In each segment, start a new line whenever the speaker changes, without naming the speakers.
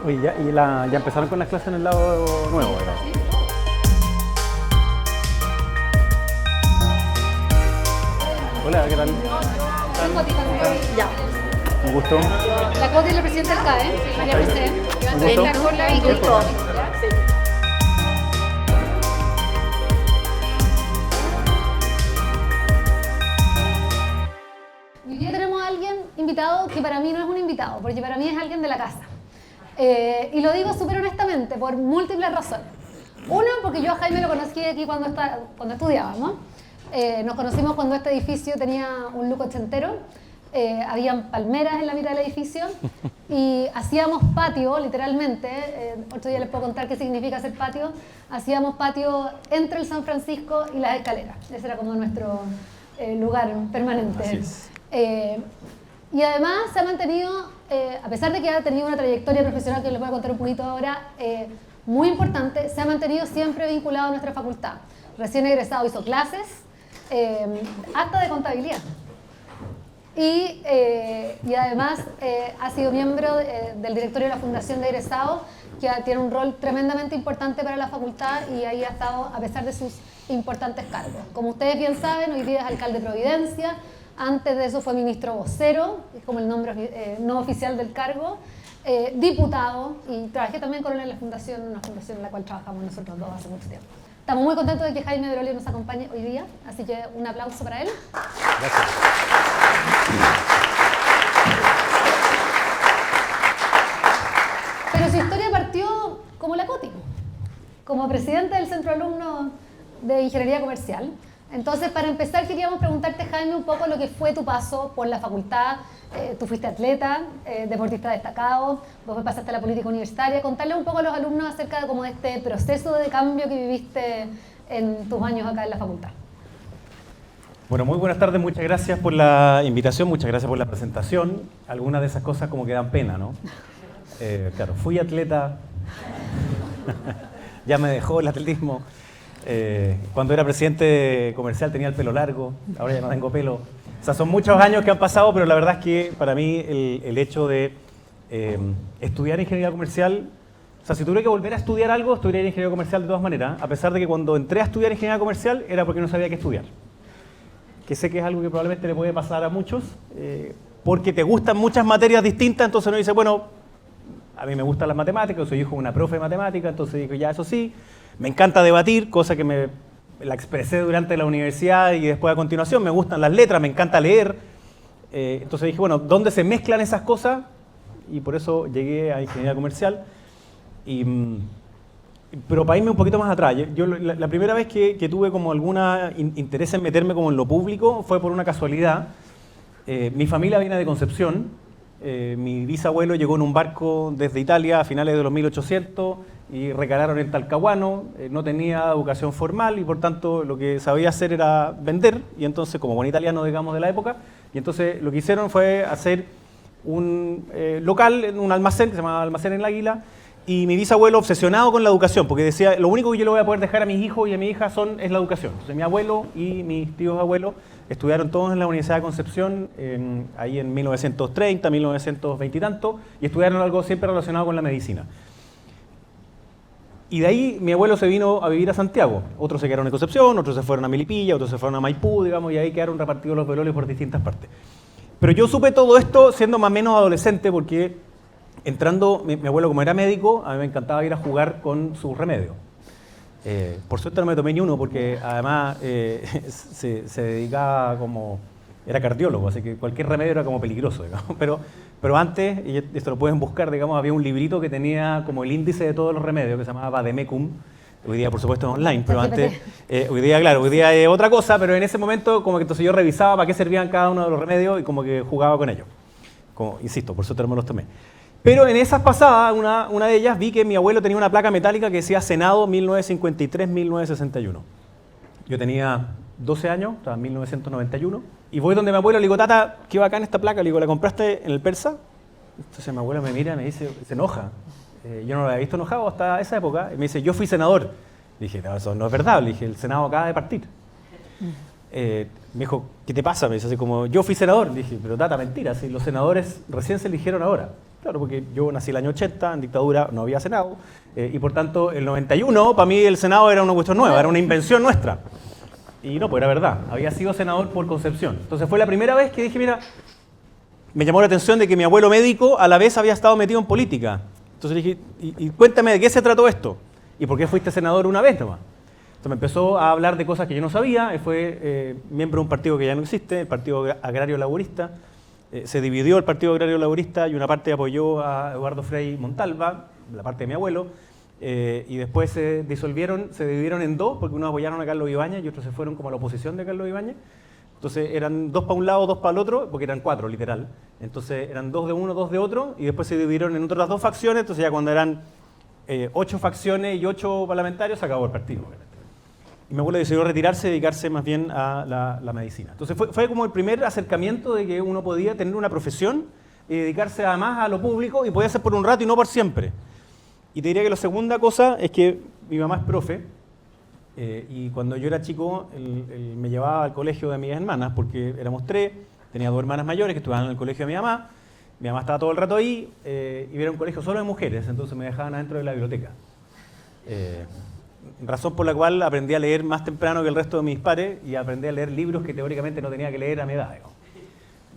Oye, ya empezaron con las clases en el lado nuevo, ¿verdad? Hola, ¿qué tal?
Ya.
Un gusto.
La Coti es la presidenta del CAE, María José.
Un gusto.
Con la Vicky. Hoy día tenemos a alguien invitado que para mí no es un invitado, porque para mí es alguien de la casa. Y lo digo súper honestamente, por múltiples razones. Uno, porque yo a Jaime lo conocí aquí cuando estudiábamos. Nos conocimos cuando este edificio tenía un look ochentero. Habían palmeras en la mitad del edificio y hacíamos patio, literalmente. Otro día les puedo contar qué significa hacer patio. Hacíamos patio entre el San Francisco y las escaleras. Ese era como nuestro lugar permanente.
Así es.
Y además se ha mantenido, a pesar de que ha tenido una trayectoria profesional que les voy a contar un poquito ahora, muy importante, se ha mantenido siempre vinculado a nuestra facultad. Recién egresado hizo clases, hasta de contabilidad. Y además ha sido miembro del directorio de la Fundación de Egresados, que tiene un rol tremendamente importante para la facultad y ahí ha estado a pesar de sus importantes cargos. Como ustedes bien saben, hoy día es alcalde de Providencia, antes de eso fue ministro vocero, es como el nombre no oficial del cargo, diputado, y trabajé también con él en la fundación, una fundación en la cual trabajamos nosotros dos hace mucho tiempo. Estamos muy contentos de que Jaime Berolio nos acompañe hoy día, así que un aplauso para él.
Gracias.
Pero su historia partió como la Coti, como presidente del Centro de Alumnos de Ingeniería Comercial. Entonces, para empezar, queríamos preguntarte, Jaime, un poco lo que fue tu paso por la facultad. Tú fuiste atleta, deportista destacado, después pasaste a la política universitaria. Contarle un poco a los alumnos acerca de cómo este proceso de cambio que viviste en tus años acá en la facultad.
Bueno, muy buenas tardes, muchas gracias por la invitación, muchas gracias por la presentación. Algunas de esas cosas como que dan pena, ¿no? Claro, fui atleta, ya me dejó el atletismo. Cuando era presidente comercial tenía el pelo largo, ahora ya no tengo pelo. O sea, son muchos años que han pasado, pero la verdad es que para mí el hecho de estudiar ingeniería comercial, o sea, si tuviera que volver a estudiar algo, estudiaría ingeniería comercial de todas maneras, a pesar de que cuando entré a estudiar ingeniería comercial era porque no sabía qué estudiar. Que sé que es algo que probablemente le puede pasar a muchos, porque te gustan muchas materias distintas, entonces uno dice, bueno, a mí me gustan las matemáticas, soy hijo de una profe de matemáticas, entonces digo, ya eso sí. Me encanta debatir, cosa que la expresé durante la universidad y después a continuación. Me gustan las letras, me encanta leer. Entonces dije, bueno, ¿dónde se mezclan esas cosas? Y por eso llegué a ingeniería comercial. Pero para irme un poquito más atrás, yo la primera vez que tuve como alguna interés en meterme como en lo público fue por una casualidad. Mi familia viene de Concepción. Mi bisabuelo llegó en un barco desde Italia a finales de los 1800 y recalaron en Talcahuano, no tenía educación formal y por tanto lo que sabía hacer era vender, y entonces como buen italiano digamos de la época, y entonces lo que hicieron fue hacer un local en un almacén que se llamaba Almacén El Águila, y mi bisabuelo obsesionado con la educación, porque decía, lo único que yo le voy a poder dejar a mis hijos y a mi hija es la educación. Entonces mi abuelo y mis tíos abuelos estudiaron todos en la Universidad de Concepción, ahí en 1930, 1920 y tanto, y estudiaron algo siempre relacionado con la medicina. Y de ahí mi abuelo se vino a vivir a Santiago. Otros se quedaron en Concepción, otros se fueron a Melipilla, otros se fueron a Maipú, digamos, y ahí quedaron repartidos los velorios por distintas partes. Pero yo supe todo esto siendo más o menos adolescente, porque entrando, mi abuelo como era médico, a mí me encantaba ir a jugar con sus remedios. Por suerte no me tomé ni uno, porque además se dedicaba como... Era cardiólogo, así que cualquier remedio era como peligroso, digamos. Pero antes, y esto lo pueden buscar, digamos, había un librito que tenía como el índice de todos los remedios, que se llamaba Vademecum. Hoy día, por supuesto, es online, pero antes, hoy día, claro, hoy día es otra cosa, pero en ese momento como que entonces yo revisaba para qué servían cada uno de los remedios y como que jugaba con ellos. Como, insisto, por suerte no me los tomé. Pero en esas pasadas, una de ellas, vi que mi abuelo tenía una placa metálica que decía Senado 1953-1961. Yo tenía 12 años, estaba en 1991, y voy donde mi abuelo, le digo, tata, qué bacán esta placa, le digo, ¿la compraste en el Persa? Entonces mi abuelo me mira y me dice, se enoja. Yo no lo había visto enojado hasta esa época, y me dice, yo fui senador. Le dije, no, eso no es verdad, le dije, el Senado acaba de partir. Me dijo, ¿qué te pasa? Me dice así como, yo fui senador. Le dije, pero tata, mentira, si los senadores recién se eligieron ahora. Claro, porque yo nací el año 80, en dictadura no había Senado, y por tanto el 91, para mí el Senado era una cuestión nueva, era una invención nuestra. Y no, pues era verdad, había sido senador por concepción. Entonces fue la primera vez que dije, mira, me llamó la atención de que mi abuelo médico a la vez había estado metido en política. Entonces dije, y cuéntame de qué se trató esto, y por qué fuiste senador una vez nomás. Entonces me empezó a hablar de cosas que yo no sabía, fue miembro de un partido que ya no existe, el Partido Agrario Laborista. Se dividió el Partido Agrario Laborista y una parte apoyó a Eduardo Frei Montalva, la parte de mi abuelo, y después se dividieron en dos, porque unos apoyaron a Carlos Ibáñez y otros se fueron como a la oposición de Carlos Ibáñez. Entonces eran dos para un lado, dos para el otro, porque eran cuatro, literal. Entonces eran dos de uno, dos de otro, y después se dividieron en otras dos facciones, entonces ya cuando eran 8 facciones y 8 parlamentarios, se acabó el partido. Y mi abuelo decidió retirarse y dedicarse más bien a la medicina. Entonces fue como el primer acercamiento de que uno podía tener una profesión y dedicarse además a lo público y podía ser por un rato y no por siempre. Y te diría que la segunda cosa es que mi mamá es profe y cuando yo era chico él me llevaba al colegio de mis hermanas porque éramos 3, tenía 2 hermanas mayores que estudiaban en el colegio de mi mamá estaba todo el rato ahí y era un colegio solo de mujeres, entonces me dejaban adentro de la biblioteca. Razón por la cual aprendí a leer más temprano que el resto de mis pares y aprendí a leer libros que teóricamente no tenía que leer a mi edad. Digamos.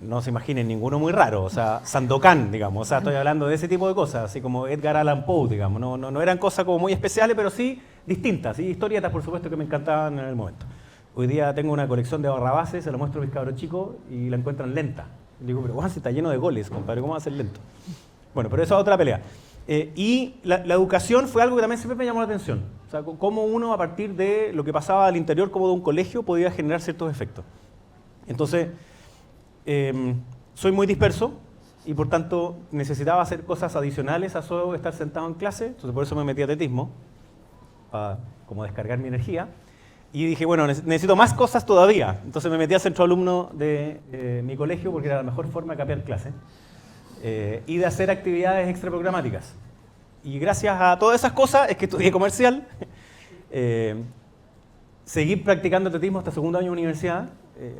No se imaginen ninguno muy raro, o sea, Sandokan, digamos, o sea, estoy hablando de ese tipo de cosas, así como Edgar Allan Poe, digamos, no eran cosas como muy especiales, pero sí distintas, y historietas, por supuesto, que me encantaban en el momento. Hoy día tengo una colección de barrabases, se la muestro a mis cabros chicos y la encuentran lenta. Y digo, pero bueno, si está lleno de goles, compadre, ¿cómo va a ser lento? Bueno, pero eso es otra pelea. Y la educación fue algo que también siempre me llamó la atención. O sea, cómo uno a partir de lo que pasaba al interior como de un colegio podía generar ciertos efectos. Entonces, soy muy disperso y por tanto necesitaba hacer cosas adicionales a solo estar sentado en clase. Entonces por eso me metí a atletismo, para como descargar mi energía. Y dije, bueno, necesito más cosas todavía. Entonces me metí a centro alumno de mi colegio porque era la mejor forma de capear clase. Y de hacer actividades extraprogramáticas. Y gracias a todas esas cosas es que estudié comercial, seguí practicando atletismo hasta segundo año de universidad.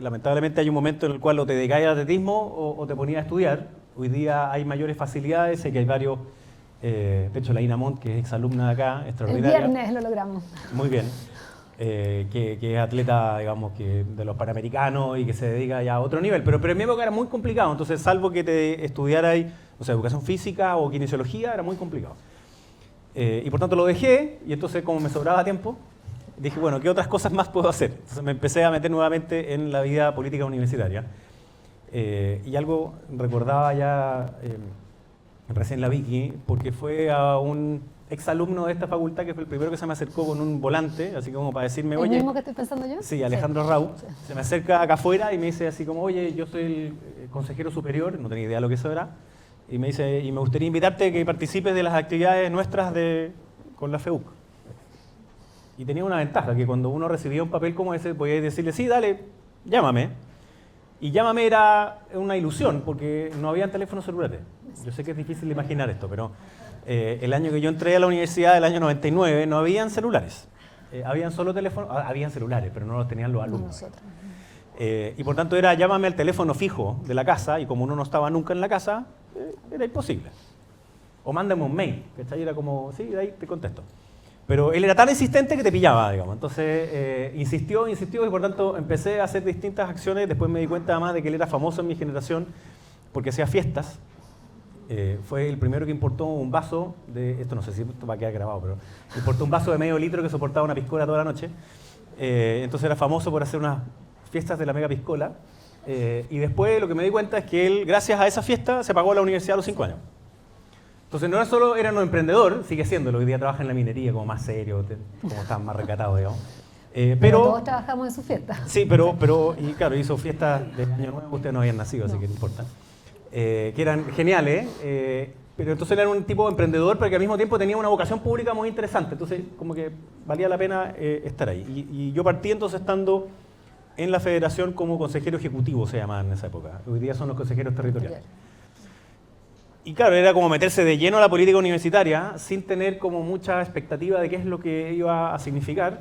Lamentablemente hay un momento en el cual o te dedicáis al atletismo o te ponías a estudiar. Hoy día hay mayores facilidades, sé que hay varios, de hecho la Ina Montt, que es exalumna de acá, extraordinaria.
El viernes lo logramos.
Muy bien. Que es atleta, digamos, que de los Panamericanos y que se dedica ya a otro nivel. Pero en mi época era muy complicado, entonces salvo que te estudiaras, o sea, educación física o kinesiología, era muy complicado. Y por tanto lo dejé, y entonces como me sobraba tiempo, dije, bueno, ¿qué otras cosas más puedo hacer? Entonces me empecé a meter nuevamente en la vida política universitaria. Y algo recordaba ya recién la Vicky, porque fue a un exalumno de esta facultad que fue el primero que se me acercó con un volante, así como para decirme, oye...
¿El mismo que estoy pensando yo?
Sí, Alejandro Rau. Sí. Se me acerca acá afuera y me dice así como, oye, yo soy el consejero superior, no tenía idea de lo que eso era, y me dice, y me gustaría invitarte a que participes de las actividades nuestras con la FEUC. Y tenía una ventaja, que cuando uno recibía un papel como ese, podía decirle, sí, dale, llámame. Y llámame era una ilusión, porque no había teléfonos celulares. Yo sé que es difícil de imaginar esto, pero el año que yo entré a la universidad, el año 99, no habían celulares. Habían solo teléfonos, habían celulares, pero no los tenían los alumnos. Y por tanto era llámame al teléfono fijo de la casa, y como uno no estaba nunca en la casa, era imposible. O mándame un mail, ¿cachai? Era como, sí, de ahí te contesto. Pero él era tan insistente que te pillaba, digamos. Entonces insistió y por tanto empecé a hacer distintas acciones. Después me di cuenta además de que él era famoso en mi generación porque hacía fiestas. Fue el primero que importó un vaso de, esto no sé si esto va a quedar grabado, pero importó un vaso de medio litro que soportaba una piscola toda la noche. Entonces era famoso por hacer unas fiestas de la mega piscola. Y después lo que me di cuenta es que él, gracias a esa fiesta, se pagó la universidad a los 5 años. Entonces no era solo era un emprendedor, sigue siéndolo, hoy día trabaja en la minería como más serio, como está más recatado, digamos.
Pero todos trabajamos en su fiesta.
Sí, pero y claro, hizo fiestas de Año Nuevo, ustedes no habían nacido, así que no importa. Que eran geniales, pero entonces era un tipo de emprendedor, pero que al mismo tiempo tenía una vocación pública muy interesante, entonces como que valía la pena estar ahí. Y yo partí entonces estando en la federación como consejero ejecutivo, se llamaban en esa época. Hoy día son los consejeros territoriales. Y claro, era como meterse de lleno a la política universitaria sin tener como mucha expectativa de qué es lo que iba a significar.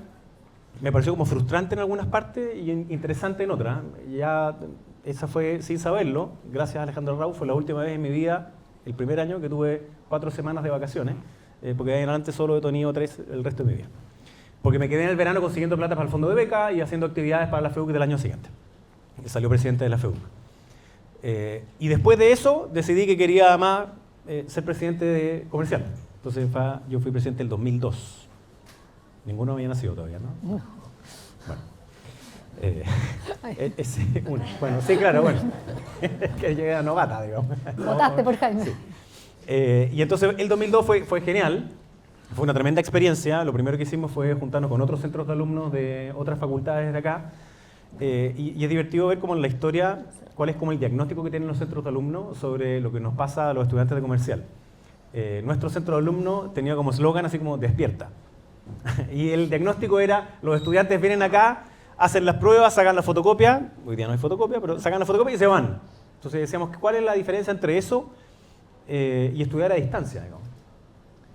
Me pareció como frustrante en algunas partes y interesante en otras. Ya esa fue sin saberlo, gracias a Alejandro Rau, fue la última vez en mi vida el primer año que tuve 4 semanas de vacaciones, porque de ahí en adelante solo he tenido 3 el resto de mi vida. Porque me quedé en el verano consiguiendo plata para el fondo de beca y haciendo actividades para la FEUC del año siguiente. Y salió presidente de la FEUC. Y después de eso decidí que quería además ser presidente de comercial. Entonces yo fui presidente el 2002. Ninguno había nacido todavía, ¿no?
No.
Bueno, bueno, sí, claro, bueno. Que llegué a novata, digamos.
Votaste por Jaime.
Sí. Y entonces el 2002 fue genial. Fue una tremenda experiencia. Lo primero que hicimos fue juntarnos con otros centros de alumnos de otras facultades de acá. Y es divertido ver como en la historia cuál es como el diagnóstico que tienen los centros de alumnos sobre lo que nos pasa a los estudiantes de comercial. Nuestro centro de alumnos tenía como eslogan así como despierta. Y el diagnóstico era, los estudiantes vienen acá, hacen las pruebas, sacan la fotocopia, hoy día no hay fotocopia, pero sacan la fotocopia y se van. Entonces decíamos, ¿cuál es la diferencia entre eso y estudiar a distancia, digamos?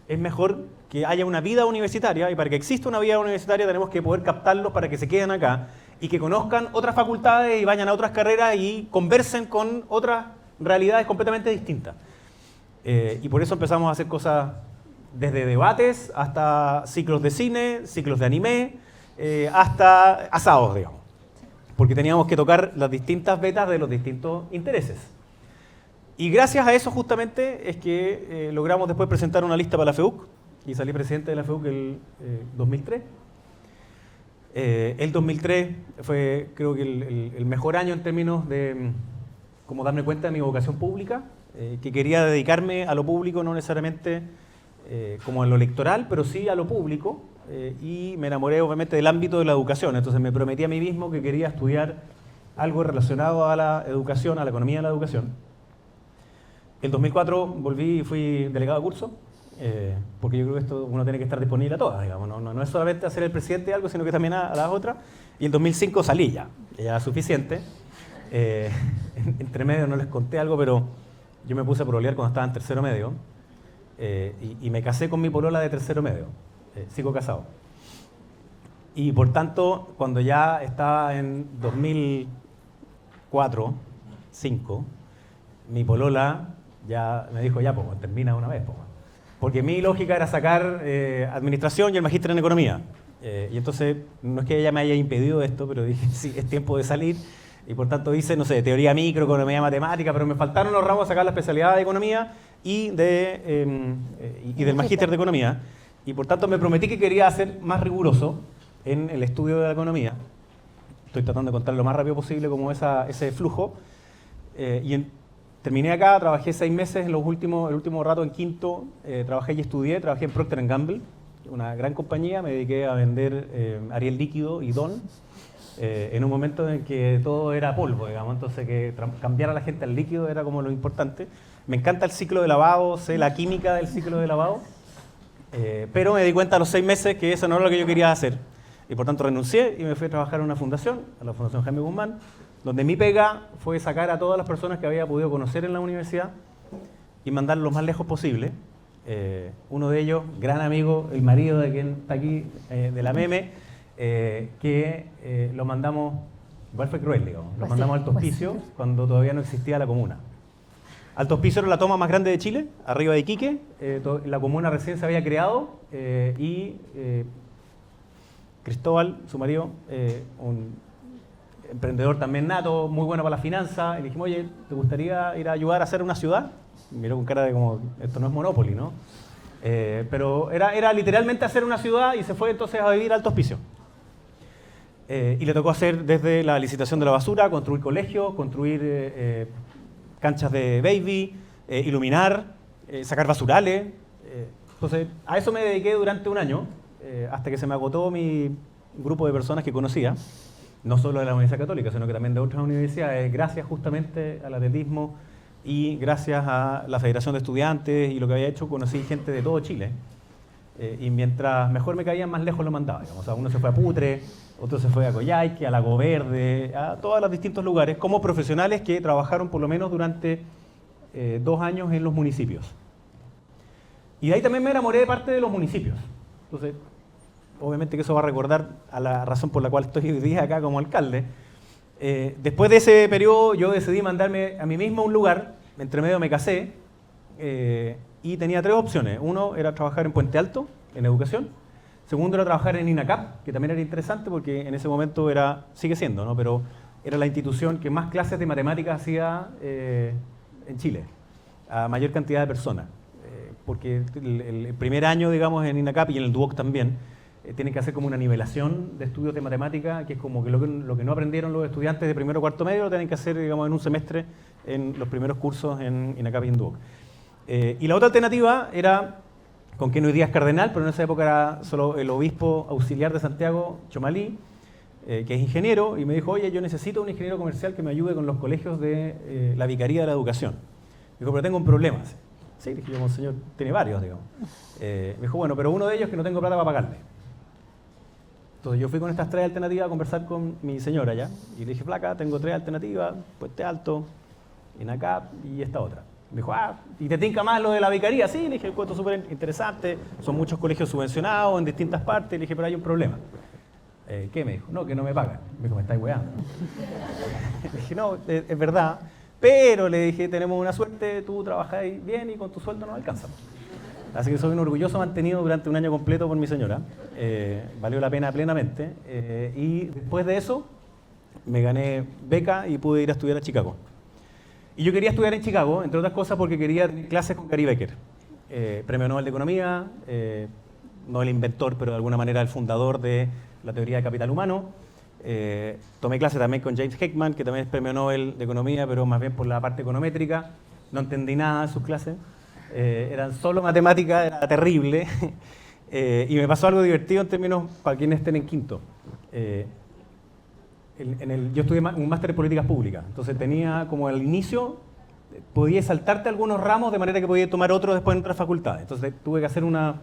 Es mejor que haya una vida universitaria, y para que exista una vida universitaria tenemos que poder captarlos para que se queden acá y que conozcan otras facultades y vayan a otras carreras y conversen con otras realidades completamente distintas. Y por eso empezamos a hacer cosas desde debates hasta ciclos de cine, ciclos de anime, hasta asados, digamos. Porque teníamos que tocar las distintas vetas de los distintos intereses. Y gracias a eso justamente es que logramos después presentar una lista para la FEUC y salí presidente de la FEUC el 2003. El 2003 fue creo que el mejor año en términos de como darme cuenta de mi vocación pública, que quería dedicarme a lo público, no necesariamente como a lo electoral, pero sí a lo público, y me enamoré obviamente del ámbito de la educación. Entonces me prometí a mí mismo que quería estudiar algo relacionado a la educación, a la economía de la educación. El 2004 volví y fui delegado de curso, porque yo creo que esto uno tiene que estar disponible a todas, digamos. No es solamente hacer el presidente de algo, sino que también a las otras. Y el 2005 salí ya era suficiente. Entre medio no les conté algo, pero yo me puse a pololear cuando estaba en tercero medio, y me casé con mi polola de tercero medio. Sigo casado. Y por tanto, cuando ya estaba en 2004, 2005, mi polola ya me dijo, ya, pues, termina de una vez, pues. Porque mi lógica era sacar administración y el magíster en economía. Y entonces, no es que ella me haya impedido esto, pero dije, sí, es tiempo de salir. Y por tanto hice, no sé, teoría micro, economía matemática, pero me faltaron los ramos a sacar la especialidad de economía y del magíster de economía. Y por tanto me prometí que quería ser más riguroso en el estudio de la economía. Estoy tratando de contar lo más rápido posible como ese flujo. Terminé acá, trabajé 6 meses, el último rato en quinto, trabajé y estudié, trabajé en Procter & Gamble, una gran compañía, me dediqué a vender Ariel líquido y Don, en un momento en que todo era polvo, digamos, entonces que cambiar a la gente al líquido era como lo importante. Me encanta el ciclo de lavado, sé la química del ciclo de lavado, pero me di cuenta a los 6 meses que eso no era lo que yo quería hacer, y por tanto renuncié y me fui a trabajar en una fundación, a la Fundación Jaime Guzmán, donde mi pega fue sacar a todas las personas que había podido conocer en la universidad y mandarlos lo más lejos posible. Uno de ellos, gran amigo, el marido de quien está aquí, de la Meme, que lo mandamos, igual fue cruel, digamos, lo mandamos al Alto Hospicio cuando todavía no existía la comuna. Alto Hospicio era la toma más grande de Chile, arriba de Iquique, la comuna recién se había creado y Cristóbal, su marido, un emprendedor también nato, muy bueno para la finanza, y le dijimos, oye, ¿te gustaría ir a ayudar a hacer una ciudad? Y miró con cara de como, esto no es Monopoly, ¿no? Pero era literalmente hacer una ciudad y se fue entonces a vivir a Alto Hospicio. Y le tocó hacer desde la licitación de la basura, construir colegios, construir canchas de baby, iluminar, sacar basurales. Entonces, a eso me dediqué durante un año, hasta que se me agotó mi grupo de personas que conocía, no solo de la Universidad Católica, sino que también de otras universidades, gracias justamente al atletismo y gracias a la Federación de Estudiantes y lo que había hecho, conocí gente de todo Chile. Y mientras mejor me caían, más lejos lo mandaba. Digamos. O sea, uno se fue a Putre, otro se fue a Coyhaique, a Lago Verde, a todos los distintos lugares, como profesionales que trabajaron por lo menos durante 2 años en los municipios. Y de ahí también me enamoré de parte de los municipios. Entonces, obviamente que eso va a recordar a la razón por la cual estoy hoy día acá como alcalde. Después de ese periodo yo decidí mandarme a mí mismo a un lugar, entre medio me casé, y tenía 3 opciones. Uno era trabajar en Puente Alto, en educación. Segundo era trabajar en INACAP, que también era interesante porque en ese momento sigue siendo, ¿no? Pero era la institución que más clases de matemáticas hacía en Chile, a mayor cantidad de personas. Porque el primer año, digamos, en INACAP y en el DUOC también, tienen que hacer como una nivelación de estudios de matemática, que es como que lo que no aprendieron los estudiantes de primero o cuarto medio lo tienen que hacer, digamos, en un semestre en los primeros cursos en INACAP y en DUOC. Y la otra alternativa era con quien hoy día es cardenal, pero en esa época era solo el obispo auxiliar de Santiago, Chomalí, que es ingeniero, y me dijo, oye, yo necesito un ingeniero comercial que me ayude con los colegios de la Vicaría de la Educación. Me dijo, pero tengo un problema. Sí, dije yo, monseñor, tiene varios, digamos. Me dijo, bueno, pero uno de ellos es que no tengo plata para pagarle. Entonces yo fui con estas 3 alternativas a conversar con mi señora ya, y le dije, flaca, tengo 3 alternativas, Puente Alto, INACAP y esta otra. Me dijo, ¿y te tinca más lo de la vicaría? Sí, le dije, el cuento es súper interesante, son muchos colegios subvencionados en distintas partes. Le dije, pero hay un problema. ¿Qué? Me dijo, no, que no me pagan. Me dijo, me estáis weando. Le dije, no, es verdad, pero le dije, tenemos una suerte, tú trabajas bien y con tu sueldo no alcanza. Así que soy un orgulloso mantenido durante un año completo por mi señora. Valió la pena plenamente. Y después de eso, me gané beca y pude ir a estudiar a Chicago. Y yo quería estudiar en Chicago, entre otras cosas porque quería tener clases con Gary Becker, premio Nobel de Economía, no el inventor, pero de alguna manera el fundador de la teoría de capital humano. Tomé clases también con James Heckman, que también es premio Nobel de Economía, pero más bien por la parte econométrica. No entendí nada de sus clases, eran solo matemáticas, era terrible. Y me pasó algo divertido en términos para quienes estén en quinto. Yo estudié un máster en políticas públicas, entonces tenía como al inicio, podías saltarte algunos ramos de manera que podías tomar otros después en otras facultades. Entonces tuve que hacer una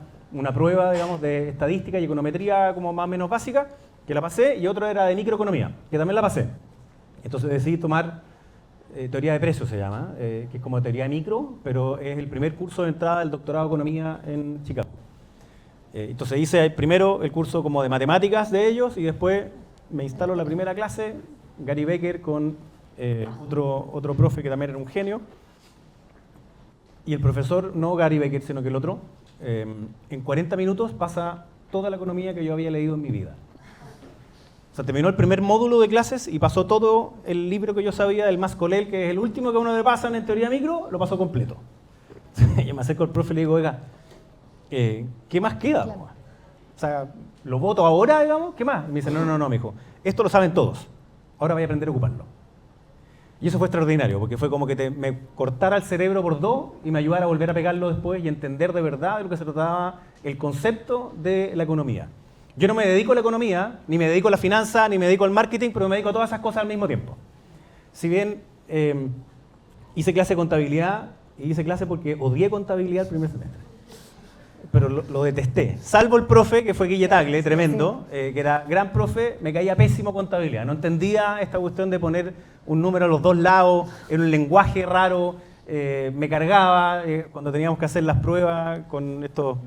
prueba, digamos, de estadística y econometría como más o menos básica, que la pasé, y otra era de microeconomía, que también la pasé. Entonces decidí tomar teoría de precios, se llama, que es como teoría micro, pero es el primer curso de entrada del doctorado de economía en Chicago. Entonces hice primero el curso como de matemáticas de ellos y después me instaló la primera clase, Gary Becker con otro profe que también era un genio. Y el profesor, no Gary Becker, sino que el otro, en 40 minutos pasa toda la economía que yo había leído en mi vida. O sea, terminó el primer módulo de clases y pasó todo el libro que yo sabía del Mascolel, que es el último que uno le pasan en teoría micro, lo pasó completo. Yo me acerco al profe y le digo, oiga, ¿qué más queda? Claro. O sea, ¿lo voto ahora, digamos? ¿Qué más? Y me dice, no, mijo, esto lo saben todos, ahora voy a aprender a ocuparlo. Y eso fue extraordinario, porque fue como que me cortara el cerebro por 2 y me ayudara a volver a pegarlo después y entender de verdad de lo que se trataba el concepto de la economía. Yo no me dedico a la economía, ni me dedico a la finanza, ni me dedico al marketing, pero me dedico a todas esas cosas al mismo tiempo. Si bien hice clase de contabilidad, y hice clase porque odié contabilidad el primer semestre. Pero lo detesté. Salvo el profe, que fue Guille Tagle, tremendo, que era gran profe, me caía pésimo contabilidad. No entendía esta cuestión de poner un número a los 2 lados, en un lenguaje raro, me cargaba cuando teníamos que hacer las pruebas con estos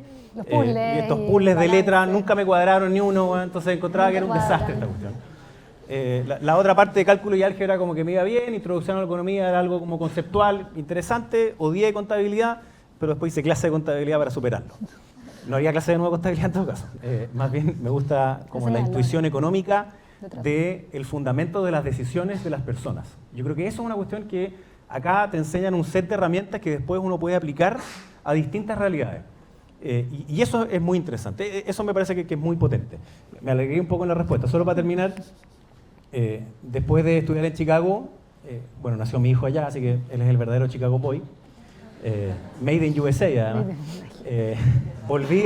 puzzles de letra, nunca me cuadraron ni uno, entonces encontraba que era un desastre esta cuestión. La otra parte de cálculo y álgebra como que me iba bien, introducción a la economía era algo como conceptual, interesante, odié contabilidad, pero después hice clase de contabilidad para superarlo. No había clase de nueva contabilidad en todo caso. Más bien me gusta como la intuición económica del fundamento de las decisiones de las personas. Yo creo que eso es una cuestión que acá te enseñan un set de herramientas que después uno puede aplicar a distintas realidades. Y eso es muy interesante. Eso me parece que es muy potente. Me alegré un poco en la respuesta. Solo para terminar, después de estudiar en Chicago, bueno, nació mi hijo allá, así que él es el verdadero Chicago Boy. Made in USA, además. Volví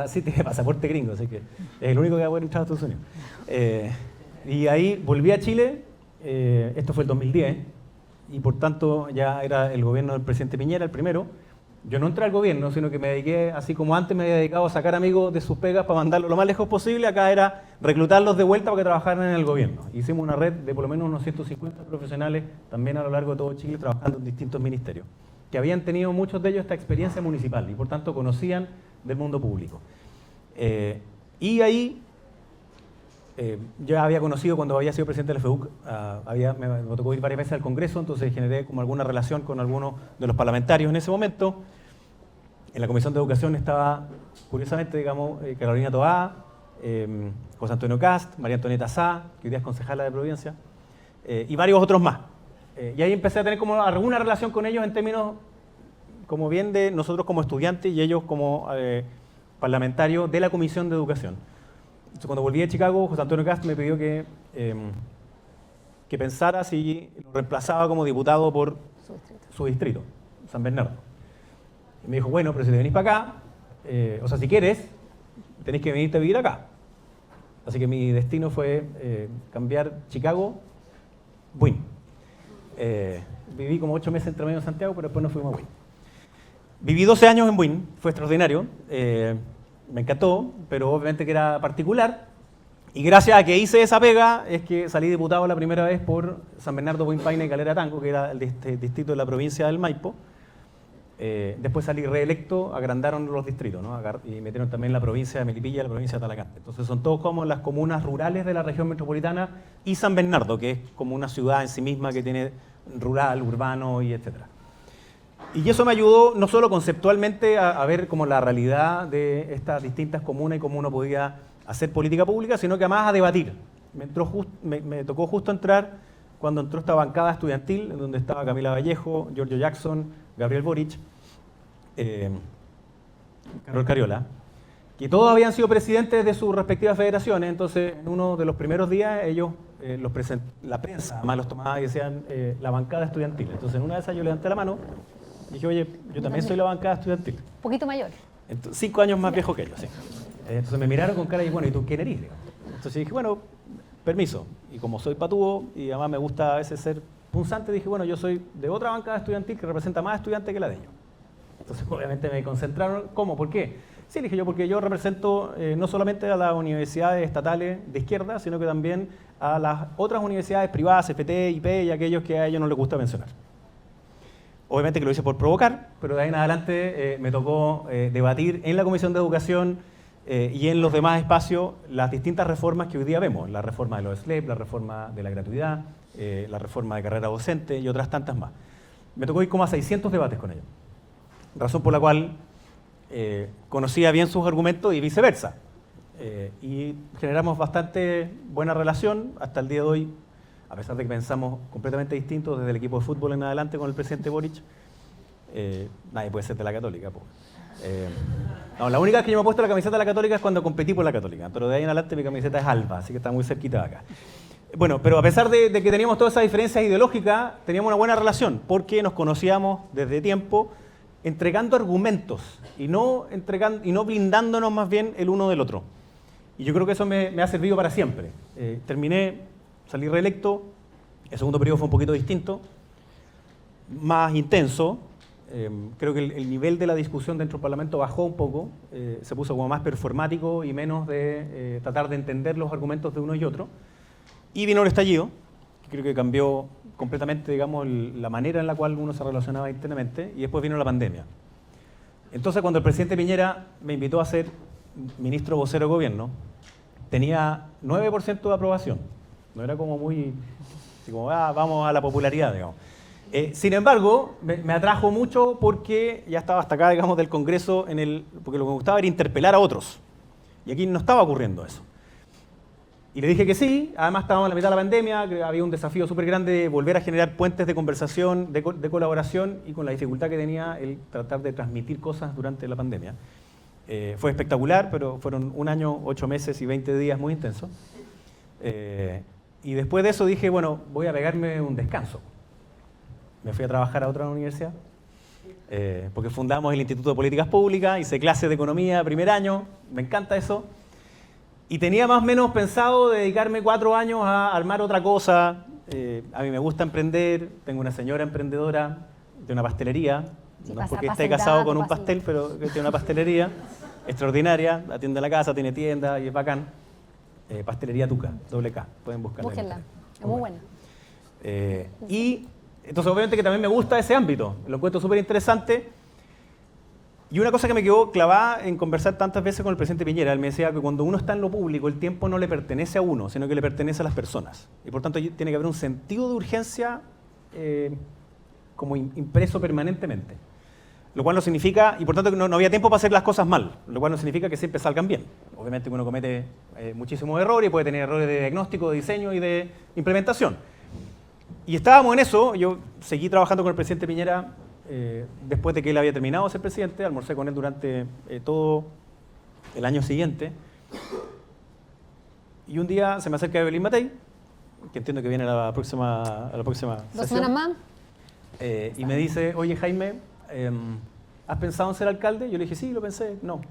sí, tiene pasaporte gringo, así que es el único que va a poder entrar a Estados Unidos. Y ahí volví a Chile, esto fue el 2010, y por tanto ya era el gobierno del presidente Piñera, el primero. Yo no entré al gobierno, sino que me dediqué, así como antes me había dedicado a sacar amigos de sus pegas para mandarlos lo más lejos posible, acá era reclutarlos de vuelta para que trabajaran en el gobierno. Hicimos una red de por lo menos unos 150 profesionales, también a lo largo de todo Chile, trabajando en distintos ministerios, que habían tenido muchos de ellos esta experiencia municipal y por tanto conocían del mundo público. Y ahí Yo había conocido cuando había sido presidente de la FEUC, me tocó ir varias veces al Congreso, entonces generé como alguna relación con algunos de los parlamentarios en ese momento. En la Comisión de Educación estaba, curiosamente, digamos, Carolina Toá, José Antonio Cast, María Antonieta Sá, que hoy día es concejala de Providencia, y varios otros más. Y ahí empecé a tener como alguna relación con ellos en términos como bien de nosotros como estudiantes y ellos como parlamentarios de la Comisión de Educación. Entonces, cuando volví de Chicago, José Antonio Cast me pidió que pensara si lo reemplazaba como diputado por su distrito, San Bernardo. Y me dijo, bueno, pero si te venís para acá, o sea, si quieres, tenés que venirte a vivir acá. Así que mi destino fue cambiar Chicago, Buin. Viví como 8 meses entre medio en Santiago, pero después nos fuimos a Buin. Viví 12 años en Buin, fue extraordinario. Me encantó, pero obviamente que era particular. Y gracias a que hice esa pega, es que salí diputado la primera vez por San Bernardo, Buin Paine y Calera Tango, que era el distrito de la provincia del Maipo. Después salí reelecto, agrandaron los distritos, ¿no? Y metieron también la provincia de Melipilla y la provincia de Talagante. Entonces son todos como las comunas rurales de la región metropolitana y San Bernardo, que es como una ciudad en sí misma que tiene rural, urbano y etcétera. Y eso me ayudó no solo conceptualmente a ver como la realidad de estas distintas comunas y cómo uno podía hacer política pública, sino que además a debatir. Me tocó justo entrar cuando entró esta bancada estudiantil, en donde estaba Camila Vallejo, Giorgio Jackson, Gabriel Boric, Carol Cariola, que todos habían sido presidentes de sus respectivas federaciones. Entonces, en uno de los primeros días, ellos, la prensa, además los tomaba y decían la bancada estudiantil. Entonces, en una de esas yo levanté la mano y dije, oye, yo también soy la bancada estudiantil.
Un poquito mayor.
5 años más viejo que ellos, sí. Entonces me miraron con cara y bueno, ¿y tú quién eres? Entonces dije, bueno, permiso. Y como soy patúo y además me gusta a veces ser punzante, dije, bueno, yo soy de otra bancada estudiantil que representa más estudiantes que la de ellos. Entonces obviamente me concentraron, ¿cómo? ¿Por qué? Sí, dije yo, porque yo represento no solamente a las universidades estatales de izquierda, sino que también a las otras universidades privadas, FT, IP y aquellos que a ellos no les gusta mencionar. Obviamente que lo hice por provocar, pero de ahí en adelante me tocó debatir en la Comisión de Educación y en los demás espacios las distintas reformas que hoy día vemos. La reforma de los SLEP, la reforma de la gratuidad, la reforma de carrera docente y otras tantas más. Me tocó ir como a 600 debates con ellos. Razón por la cual conocía bien sus argumentos y viceversa. Y generamos bastante buena relación hasta el día de hoy. A pesar de que pensamos completamente distintos desde el equipo de fútbol en adelante con el presidente Boric, nadie puede ser de la Católica. No, la única vez que yo me he puesto la camiseta de la Católica es cuando competí por la Católica, pero de ahí en adelante mi camiseta es Alba, así que está muy cerquita de acá. Bueno, pero a pesar de que teníamos todas esas diferencias ideológicas, teníamos una buena relación, porque nos conocíamos desde tiempo entregando argumentos y no blindándonos más bien el uno del otro. Y yo creo que eso me ha servido para siempre. Salí reelecto, el segundo periodo fue un poquito distinto, más intenso. Creo que el nivel de la discusión dentro del Parlamento bajó un poco, se puso como más performático y menos de tratar de entender los argumentos de uno y otro. Y vino el estallido, que creo que cambió completamente, digamos, la manera en la cual uno se relacionaba internamente, y después vino la pandemia. Entonces, cuando el presidente Piñera me invitó a ser ministro vocero de gobierno, tenía 9% de aprobación. No era como muy, así como, vamos a la popularidad, digamos. Sin embargo, me atrajo mucho porque ya estaba hasta acá, digamos, del Congreso, porque lo que me gustaba era interpelar a otros. Y aquí no estaba ocurriendo eso. Y le dije que sí, además estábamos en la mitad de la pandemia, que había un desafío súper grande de volver a generar puentes de conversación, de colaboración, y con la dificultad que tenía el tratar de transmitir cosas durante la pandemia. Fue espectacular, pero fueron 1 año, 8 meses y 20 días muy intensos. Y después de eso dije, bueno, voy a pegarme un descanso. Me fui a trabajar a otra universidad, porque fundamos el Instituto de Políticas Públicas, hice clases de economía primer año, me encanta eso. Y tenía más o menos pensado dedicarme 4 años a armar otra cosa. A mí me gusta emprender, tengo una señora emprendedora de una pastelería, no es porque esté casado con un pastel, pero tiene una pastelería extraordinaria, atiende la casa, tiene tienda y es bacán. Pastelería Tuca, K, pueden buscarla.
Búsquenla, es muy buena.
Y entonces obviamente que también me gusta ese ámbito, lo encuentro súper interesante, Y una cosa que me quedó clavada en conversar tantas veces con el presidente Piñera, él me decía que cuando uno está en lo público, el tiempo no le pertenece a uno, sino que le pertenece a las personas. Y por tanto tiene que haber un sentido de urgencia como impreso permanentemente. Lo cual no significa, y por tanto no había tiempo para hacer las cosas mal, lo cual no significa que siempre salgan bien. Obviamente uno comete muchísimos errores y puede tener errores de diagnóstico, de diseño y de implementación. Y estábamos en eso, yo seguí trabajando con el presidente Piñera después de que él había terminado de ser presidente, almorcé con él durante todo el año siguiente. Y un día se me acerca Evelyn Matei, que entiendo que viene a la próxima
2
sesión,
semanas más.
y me dice, oye Jaime, ¿has pensado en ser alcalde? Yo le dije, sí, lo pensé, no.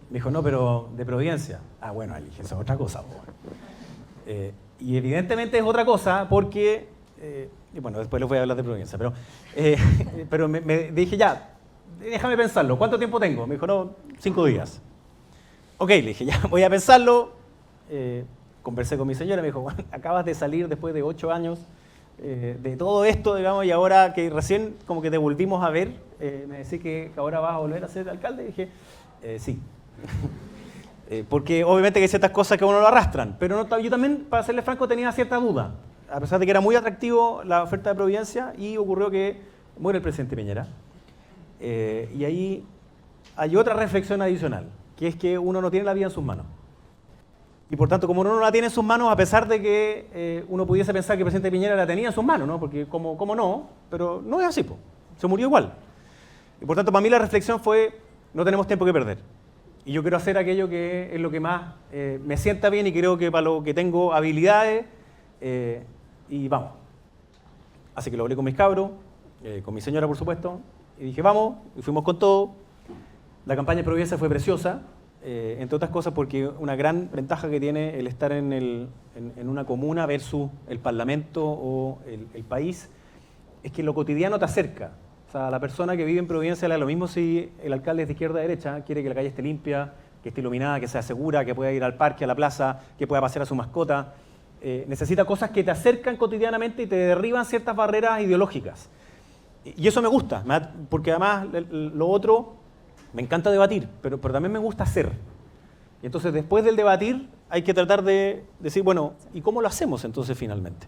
Me dijo, no, pero de Providencia. Ah, bueno, le dije, eso es otra cosa. Y evidentemente es otra cosa porque, y bueno, después les voy a hablar de Providencia, pero me dije, ya, déjame pensarlo, ¿cuánto tiempo tengo? Me dijo, no, 5 días. Ok, le dije, ya, voy a pensarlo. Conversé con mi señora, me dijo, bueno, acabas de salir después de 8 años de todo esto, digamos, y ahora que recién como que te volvimos a ver, me decís que ahora vas a volver a ser alcalde. Y dije, sí. Porque obviamente que hay ciertas cosas que a uno lo arrastran, pero no, yo también, para serle franco, tenía cierta duda, a pesar de que era muy atractivo la oferta de Providencia, y ocurrió que muere el presidente Piñera. Y ahí hay otra reflexión adicional, que es que uno no tiene la vida en sus manos. Y por tanto, como uno no la tiene en sus manos, a pesar de que uno pudiese pensar que el presidente Piñera la tenía en sus manos, ¿no? Porque cómo no, pero no es así, po. Se murió igual. Y por tanto, para mí la reflexión fue, no tenemos tiempo que perder. Y yo quiero hacer aquello que es lo que más me sienta bien y creo que para lo que tengo habilidades, y vamos. Así que lo hablé con mis cabros, con mi señora, por supuesto, y dije, vamos, y fuimos con todo. La campaña de Providencia fue preciosa, entre otras cosas porque una gran ventaja que tiene el estar en una comuna versus el parlamento o el país es que lo cotidiano te acerca. O sea, a la persona que vive en Providencia le da lo mismo si el alcalde es de izquierda a derecha, quiere que la calle esté limpia, que esté iluminada, que sea segura, que pueda ir al parque, a la plaza, que pueda pasear a su mascota. Necesita cosas que te acercan cotidianamente y te derriban ciertas barreras ideológicas. Y eso me gusta, porque además lo otro, me encanta debatir, pero también me gusta hacer. Y entonces después del debatir hay que tratar de decir, bueno, ¿y cómo lo hacemos entonces finalmente?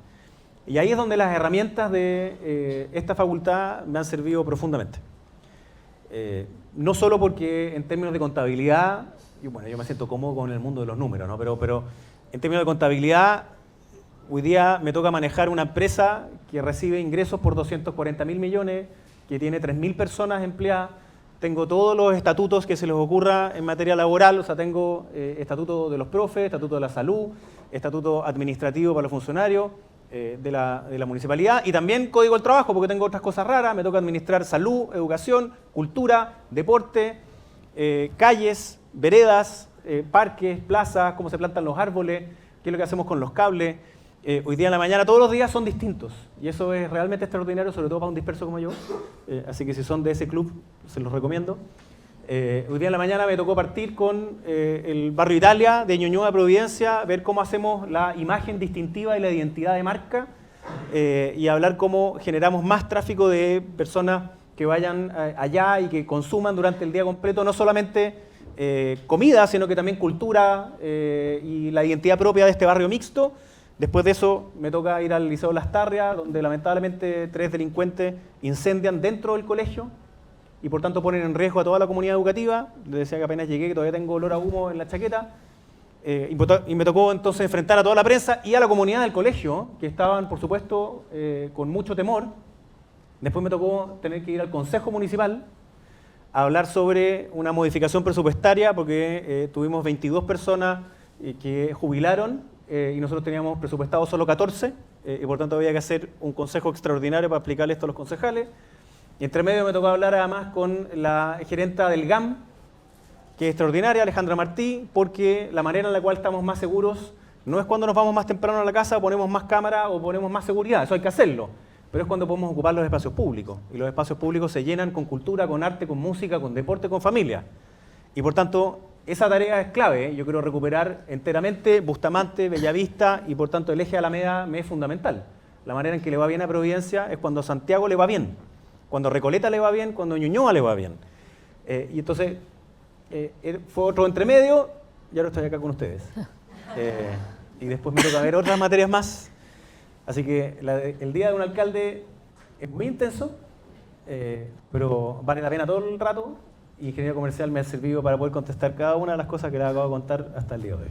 Y ahí es donde las herramientas de esta facultad me han servido profundamente. No solo porque en términos de contabilidad, bueno, yo me siento cómodo con el mundo de los números, ¿no? Pero en términos de contabilidad, hoy día me toca manejar una empresa que recibe ingresos por 240.000 millones, que tiene 3.000 personas empleadas. Tengo todos los estatutos que se les ocurra en materia laboral, o sea, tengo estatuto de los profes, estatuto de la salud, estatuto administrativo para los funcionarios de la municipalidad y también código del trabajo, porque tengo otras cosas raras, me toca administrar salud, educación, cultura, deporte, calles, veredas, parques, plazas, cómo se plantan los árboles, qué es lo que hacemos con los cables. Hoy día en la mañana, todos los días son distintos y eso es realmente extraordinario, sobre todo para un disperso como yo, así que si son de ese club, se los recomiendo. Hoy día en la mañana me tocó partir con el barrio Italia de Ñuñoa a Providencia, ver cómo hacemos la imagen distintiva y la identidad de marca y hablar cómo generamos más tráfico de personas que vayan allá y que consuman durante el día completo, no solamente comida, sino que también cultura y la identidad propia de este barrio mixto. Después de eso me toca ir al Liceo Lastarria, donde lamentablemente 3 delincuentes incendian dentro del colegio y por tanto ponen en riesgo a toda la comunidad educativa. Les decía que apenas llegué, que todavía tengo olor a humo en la chaqueta. Y me tocó entonces enfrentar a toda la prensa y a la comunidad del colegio, que estaban, por supuesto, con mucho temor. Después me tocó tener que ir al Consejo Municipal a hablar sobre una modificación presupuestaria, porque tuvimos 22 personas que jubilaron y nosotros teníamos presupuestado solo 14, y por tanto había que hacer un consejo extraordinario para explicarle esto a los concejales. Y entre medio me tocó hablar además con la gerenta del GAM, que es extraordinaria, Alejandra Martí, porque la manera en la cual estamos más seguros no es cuando nos vamos más temprano a la casa, ponemos más cámara o ponemos más seguridad, eso hay que hacerlo, pero es cuando podemos ocupar los espacios públicos. Y los espacios públicos se llenan con cultura, con arte, con música, con deporte, con familia. Y por tanto, esa tarea es clave, yo quiero recuperar enteramente Bustamante, Bellavista y por tanto el eje Alameda me es fundamental. La manera en que le va bien a Providencia es cuando a Santiago le va bien, cuando a Recoleta le va bien, cuando a Ñuñoa le va bien. Y entonces fue otro entremedio y ahora estoy acá con ustedes. Y después me toca ver otras materias más. Así que el día de un alcalde es muy intenso, pero vale la pena todo el rato. Y ingeniería comercial me ha servido para poder contestar cada una de las cosas que les acabo de contar hasta el día de hoy.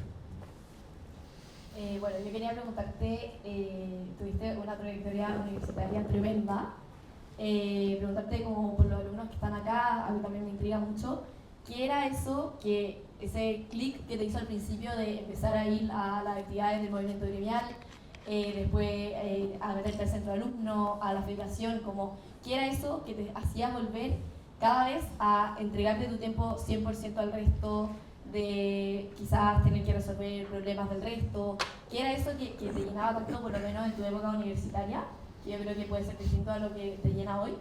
Bueno, yo quería preguntarte, tuviste una trayectoria universitaria tremenda, preguntarte como por los alumnos que están acá, a mí también me intriga mucho, ¿qué era eso, ese clic que te hizo al principio de empezar a ir a las actividades del movimiento gremial, después a meterte al centro de alumnos, a la federación, como, ¿qué era eso que te hacía volver cada vez a entregarte tu tiempo 100% al resto, de quizás tener que resolver problemas del resto? ¿Qué era eso que te llenaba tanto, por lo menos en tu época universitaria? Que yo creo que puede ser distinto a lo que te llena hoy.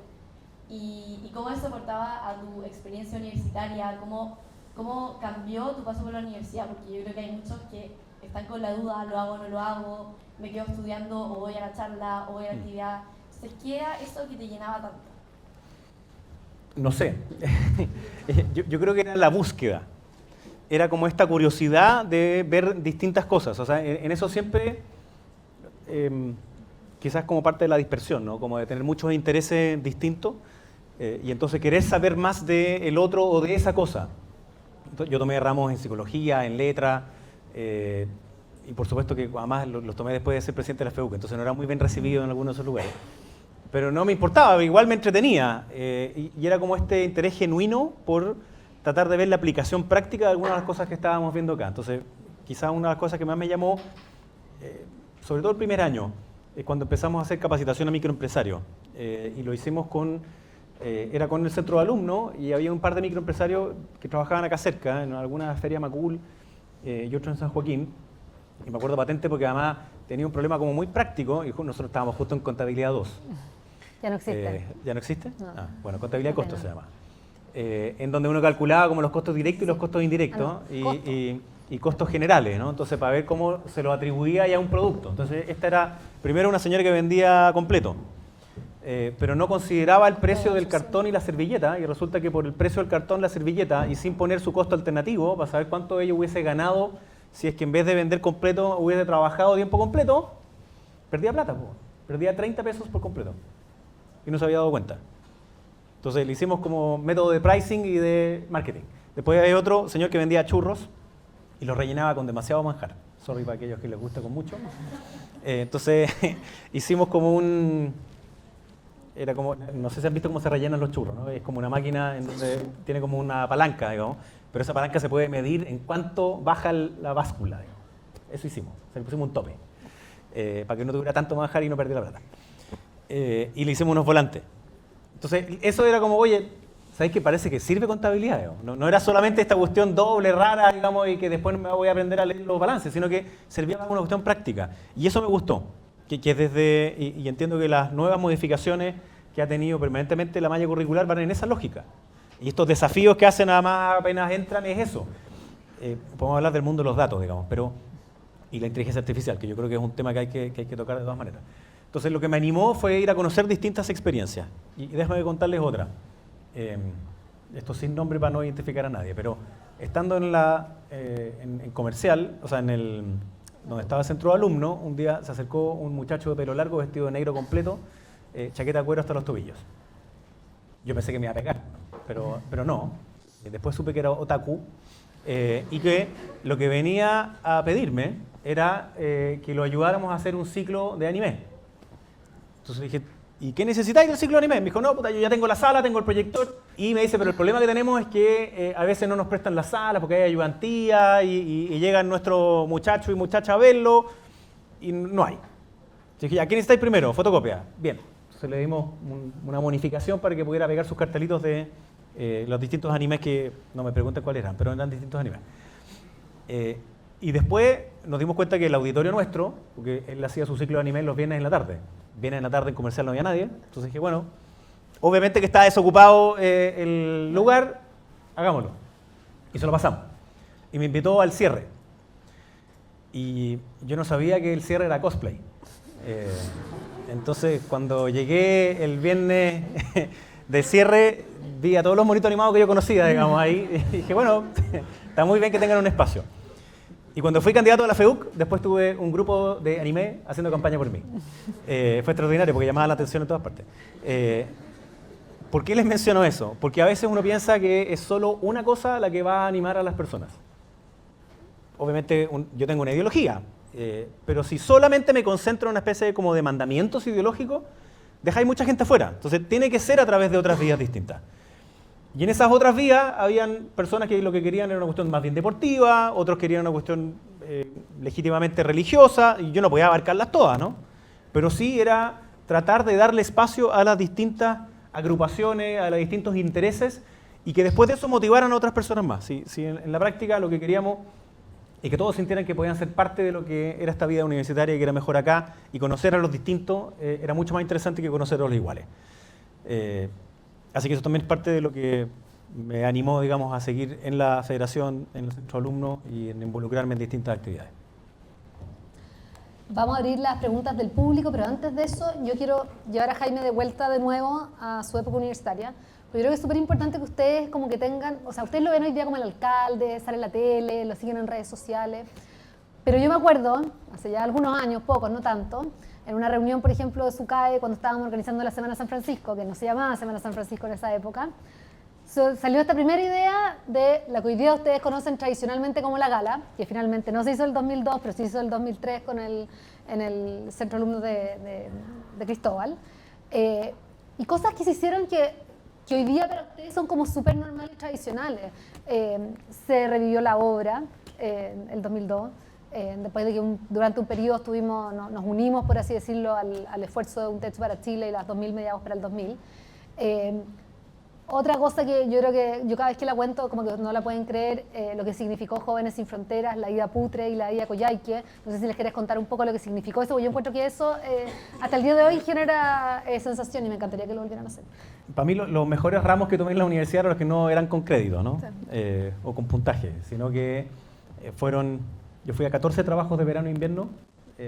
¿Y cómo eso aportaba a tu experiencia universitaria? ¿Cómo cambió tu paso por la universidad? Porque yo creo que hay muchos que están con la duda, ¿lo hago o no lo hago? ¿Me quedo estudiando o voy a la charla o voy a la actividad? Entonces, ¿qué era eso que te llenaba tanto?
No sé. Yo creo que era la búsqueda. Era como esta curiosidad de ver distintas cosas. O sea, en eso siempre, quizás como parte de la dispersión, ¿no? Como de tener muchos intereses distintos y entonces querer saber más del otro o de esa cosa. Entonces, yo tomé ramos en psicología, en letra, y por supuesto que además los tomé después de ser presidente de la FEUC, entonces no era muy bien recibido en algunos de esos lugares. Pero no me importaba, igual me entretenía y era como este interés genuino por tratar de ver la aplicación práctica de algunas de las cosas que estábamos viendo acá. Entonces, quizás una de las cosas que más me llamó, sobre todo el primer año, es cuando empezamos a hacer capacitación a microempresarios. Y lo hicimos era con el centro de alumnos y había un par de microempresarios que trabajaban acá cerca, en alguna feria Macul y otro en San Joaquín. Y me acuerdo patente porque además tenía un problema como muy práctico y nosotros estábamos justo en contabilidad 2.
Ya no existe.
¿Ya no existe?
No.
Bueno, contabilidad de
Bueno.
costos se llama. En donde uno calculaba como los costos directos y los costos indirectos y costos generales, ¿no? Entonces, para ver cómo se lo atribuía ya a un producto. Entonces, esta era primero una señora que vendía completo, pero no consideraba el precio del cartón y la servilleta, y resulta que por el precio del cartón y la servilleta, y sin poner su costo alternativo, para saber cuánto ella hubiese ganado si es que en vez de vender completo hubiese trabajado tiempo completo, perdía plata, perdía 30 pesos por completo, y no se había dado cuenta. Entonces le hicimos como método de pricing y de marketing. Después hay otro señor que vendía churros y los rellenaba con demasiado manjar. Sorry para aquellos que les gusta con mucho. Entonces hicimos como era como, no sé si han visto cómo se rellenan los churros, ¿no? Es como una máquina en donde tiene como una palanca, digamos, pero esa palanca se puede medir en cuánto baja la báscula, digamos. Eso hicimos, o sea, le pusimos un tope, para que no tuviera tanto manjar y no perdiera plata. Y le hicimos unos volantes. Entonces, eso era como, oye, ¿sabéis que parece que sirve contabilidad? No era solamente esta cuestión doble, rara, digamos, y que después me voy a aprender a leer los balances, sino que servía para una cuestión práctica. Y eso me gustó, que desde, y entiendo que las nuevas modificaciones que ha tenido permanentemente la malla curricular van en esa lógica. Y estos desafíos que hacen nada más apenas entran es eso. Podemos hablar del mundo de los datos, digamos, y la inteligencia artificial, que yo creo que es un tema que hay que tocar de todas maneras. Entonces lo que me animó fue ir a conocer distintas experiencias. Y déjame contarles otra. Esto sin nombre para no identificar a nadie, pero estando en comercial, o sea, donde estaba el centro de alumnos, un día se acercó un muchacho de pelo largo, vestido de negro completo, chaqueta de cuero hasta los tobillos. Yo pensé que me iba a pegar, pero no. Después supe que era otaku y que lo que venía a pedirme era que lo ayudáramos a hacer un ciclo de anime. Entonces dije, ¿y qué necesitáis del ciclo de anime? Me dijo, no, puta, yo ya tengo la sala, tengo el proyector. Y me dice, pero el problema que tenemos es que a veces no nos prestan la sala porque hay ayudantía y llegan nuestros muchachos y muchachas a verlo y no hay. Entonces dije, ¿a quién necesitáis primero? Fotocopia. Bien. Entonces le dimos una bonificación para que pudiera pegar sus cartelitos de los distintos animes que, no me pregunten cuáles eran, pero eran distintos animes. Y después nos dimos cuenta que el auditorio nuestro, porque él hacía su ciclo de anime los viernes en la tarde, viernes en la tarde en comercial no había nadie, entonces dije, bueno, obviamente que está desocupado el lugar, hagámoslo. Y se lo pasamos. Y me invitó al cierre. Y yo no sabía que el cierre era cosplay. Entonces, cuando llegué el viernes del cierre, vi a todos los monitos animados que yo conocía, digamos, ahí, y dije, bueno, está muy bien que tengan un espacio. Y cuando fui candidato a la FEUC, después tuve un grupo de anime haciendo campaña por mí. Fue extraordinario porque llamaba la atención en todas partes. ¿Por qué les menciono eso? Porque a veces uno piensa que es solo una cosa la que va a animar a las personas. Obviamente yo tengo una ideología, pero si solamente me concentro en una especie como de mandamientos ideológicos, dejáis mucha gente afuera. Entonces tiene que ser a través de otras vías distintas. Y en esas otras vías habían personas que lo que querían era una cuestión más bien deportiva, otros querían una cuestión legítimamente religiosa, y yo no podía abarcarlas todas, ¿no? Pero sí era tratar de darle espacio a las distintas agrupaciones, a los distintos intereses, y que después de eso motivaran a otras personas más. Si en la práctica lo que queríamos es que todos sintieran que podían ser parte de lo que era esta vida universitaria y que era mejor acá, y conocer a los distintos era mucho más interesante que conocer a los iguales. Así que eso también es parte de lo que me animó, digamos, a seguir en la federación, en el centro de alumnos y en involucrarme en distintas actividades.
Vamos a abrir las preguntas del público, pero antes de eso yo quiero llevar a Jaime de vuelta de nuevo a su época universitaria. Porque yo creo que es súper importante que ustedes como que tengan, o sea, ustedes lo ven hoy día como el alcalde, sale en la tele, lo siguen en redes sociales. Pero yo me acuerdo, hace ya algunos años, pocos, no tanto, en una reunión, por ejemplo, de SUCAE, cuando estábamos organizando la Semana San Francisco, que no se llamaba Semana San Francisco en esa época, salió esta primera idea de la que hoy día ustedes conocen tradicionalmente como la gala, que finalmente no se hizo en el 2002, pero se hizo en el 2003 en el Centro de Alumnos de Cristóbal. Y cosas que se hicieron que hoy día para ustedes son como súper normales y tradicionales. Se revivió la obra en el 2002. Después de que durante un periodo nos unimos, por así decirlo, al esfuerzo de Un Techo para Chile y las 2.000 mediados para el 2000. Otra cosa que yo creo que yo cada vez que la cuento como que no la pueden creer, lo que significó Jóvenes Sin Fronteras, la ida a Putre y la ida a Coyhaique. No sé si les querés contar un poco lo que significó eso, porque yo encuentro que eso hasta el día de hoy genera sensación y me encantaría que lo volvieran a hacer.
Para mí los mejores ramos que tomé en la universidad eran los que no eran con crédito, ¿no? Sí. O con puntaje, sino que yo fui a 14 trabajos de verano e invierno,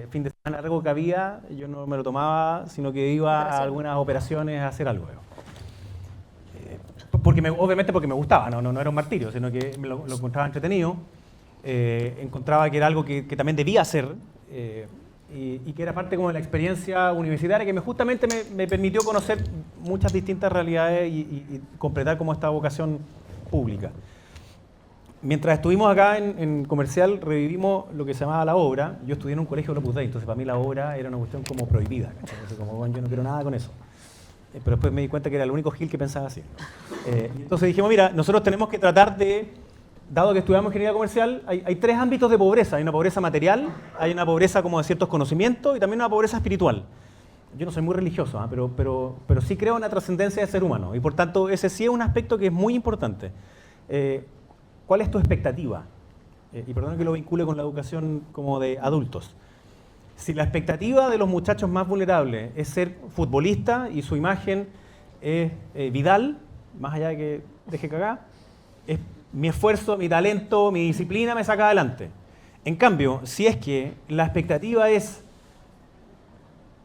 fin de semana algo que había, yo no me lo tomaba, sino que iba a algunas operaciones a hacer algo. Obviamente porque me gustaba, no era un martirio, sino que lo encontraba entretenido, encontraba que era algo que también debía hacer y que era parte como de la experiencia universitaria que justamente me permitió conocer muchas distintas realidades y completar como esta vocación pública. Mientras estuvimos acá en Comercial, revivimos lo que se llamaba la obra. Yo estudié en un colegio de Opus Dei, entonces para mí la obra era una cuestión como prohibida. Entonces, como bueno, yo no quiero nada con eso. Pero después me di cuenta que era el único gil que pensaba así. Y entonces dijimos, mira, nosotros tenemos que tratar de, dado que estudiamos ingeniería comercial, hay tres ámbitos de pobreza. Hay una pobreza material, hay una pobreza como de ciertos conocimientos y también una pobreza espiritual. Yo no soy muy religioso, pero sí creo en la trascendencia del ser humano. Y por tanto, ese sí es un aspecto que es muy importante. ¿Cuál es tu expectativa? Y perdón que lo vincule con la educación como de adultos. Si la expectativa de los muchachos más vulnerables es ser futbolista y su imagen es Vidal, más allá de que deje cagar, es mi esfuerzo, mi talento, mi disciplina me saca adelante. En cambio, si es que la expectativa es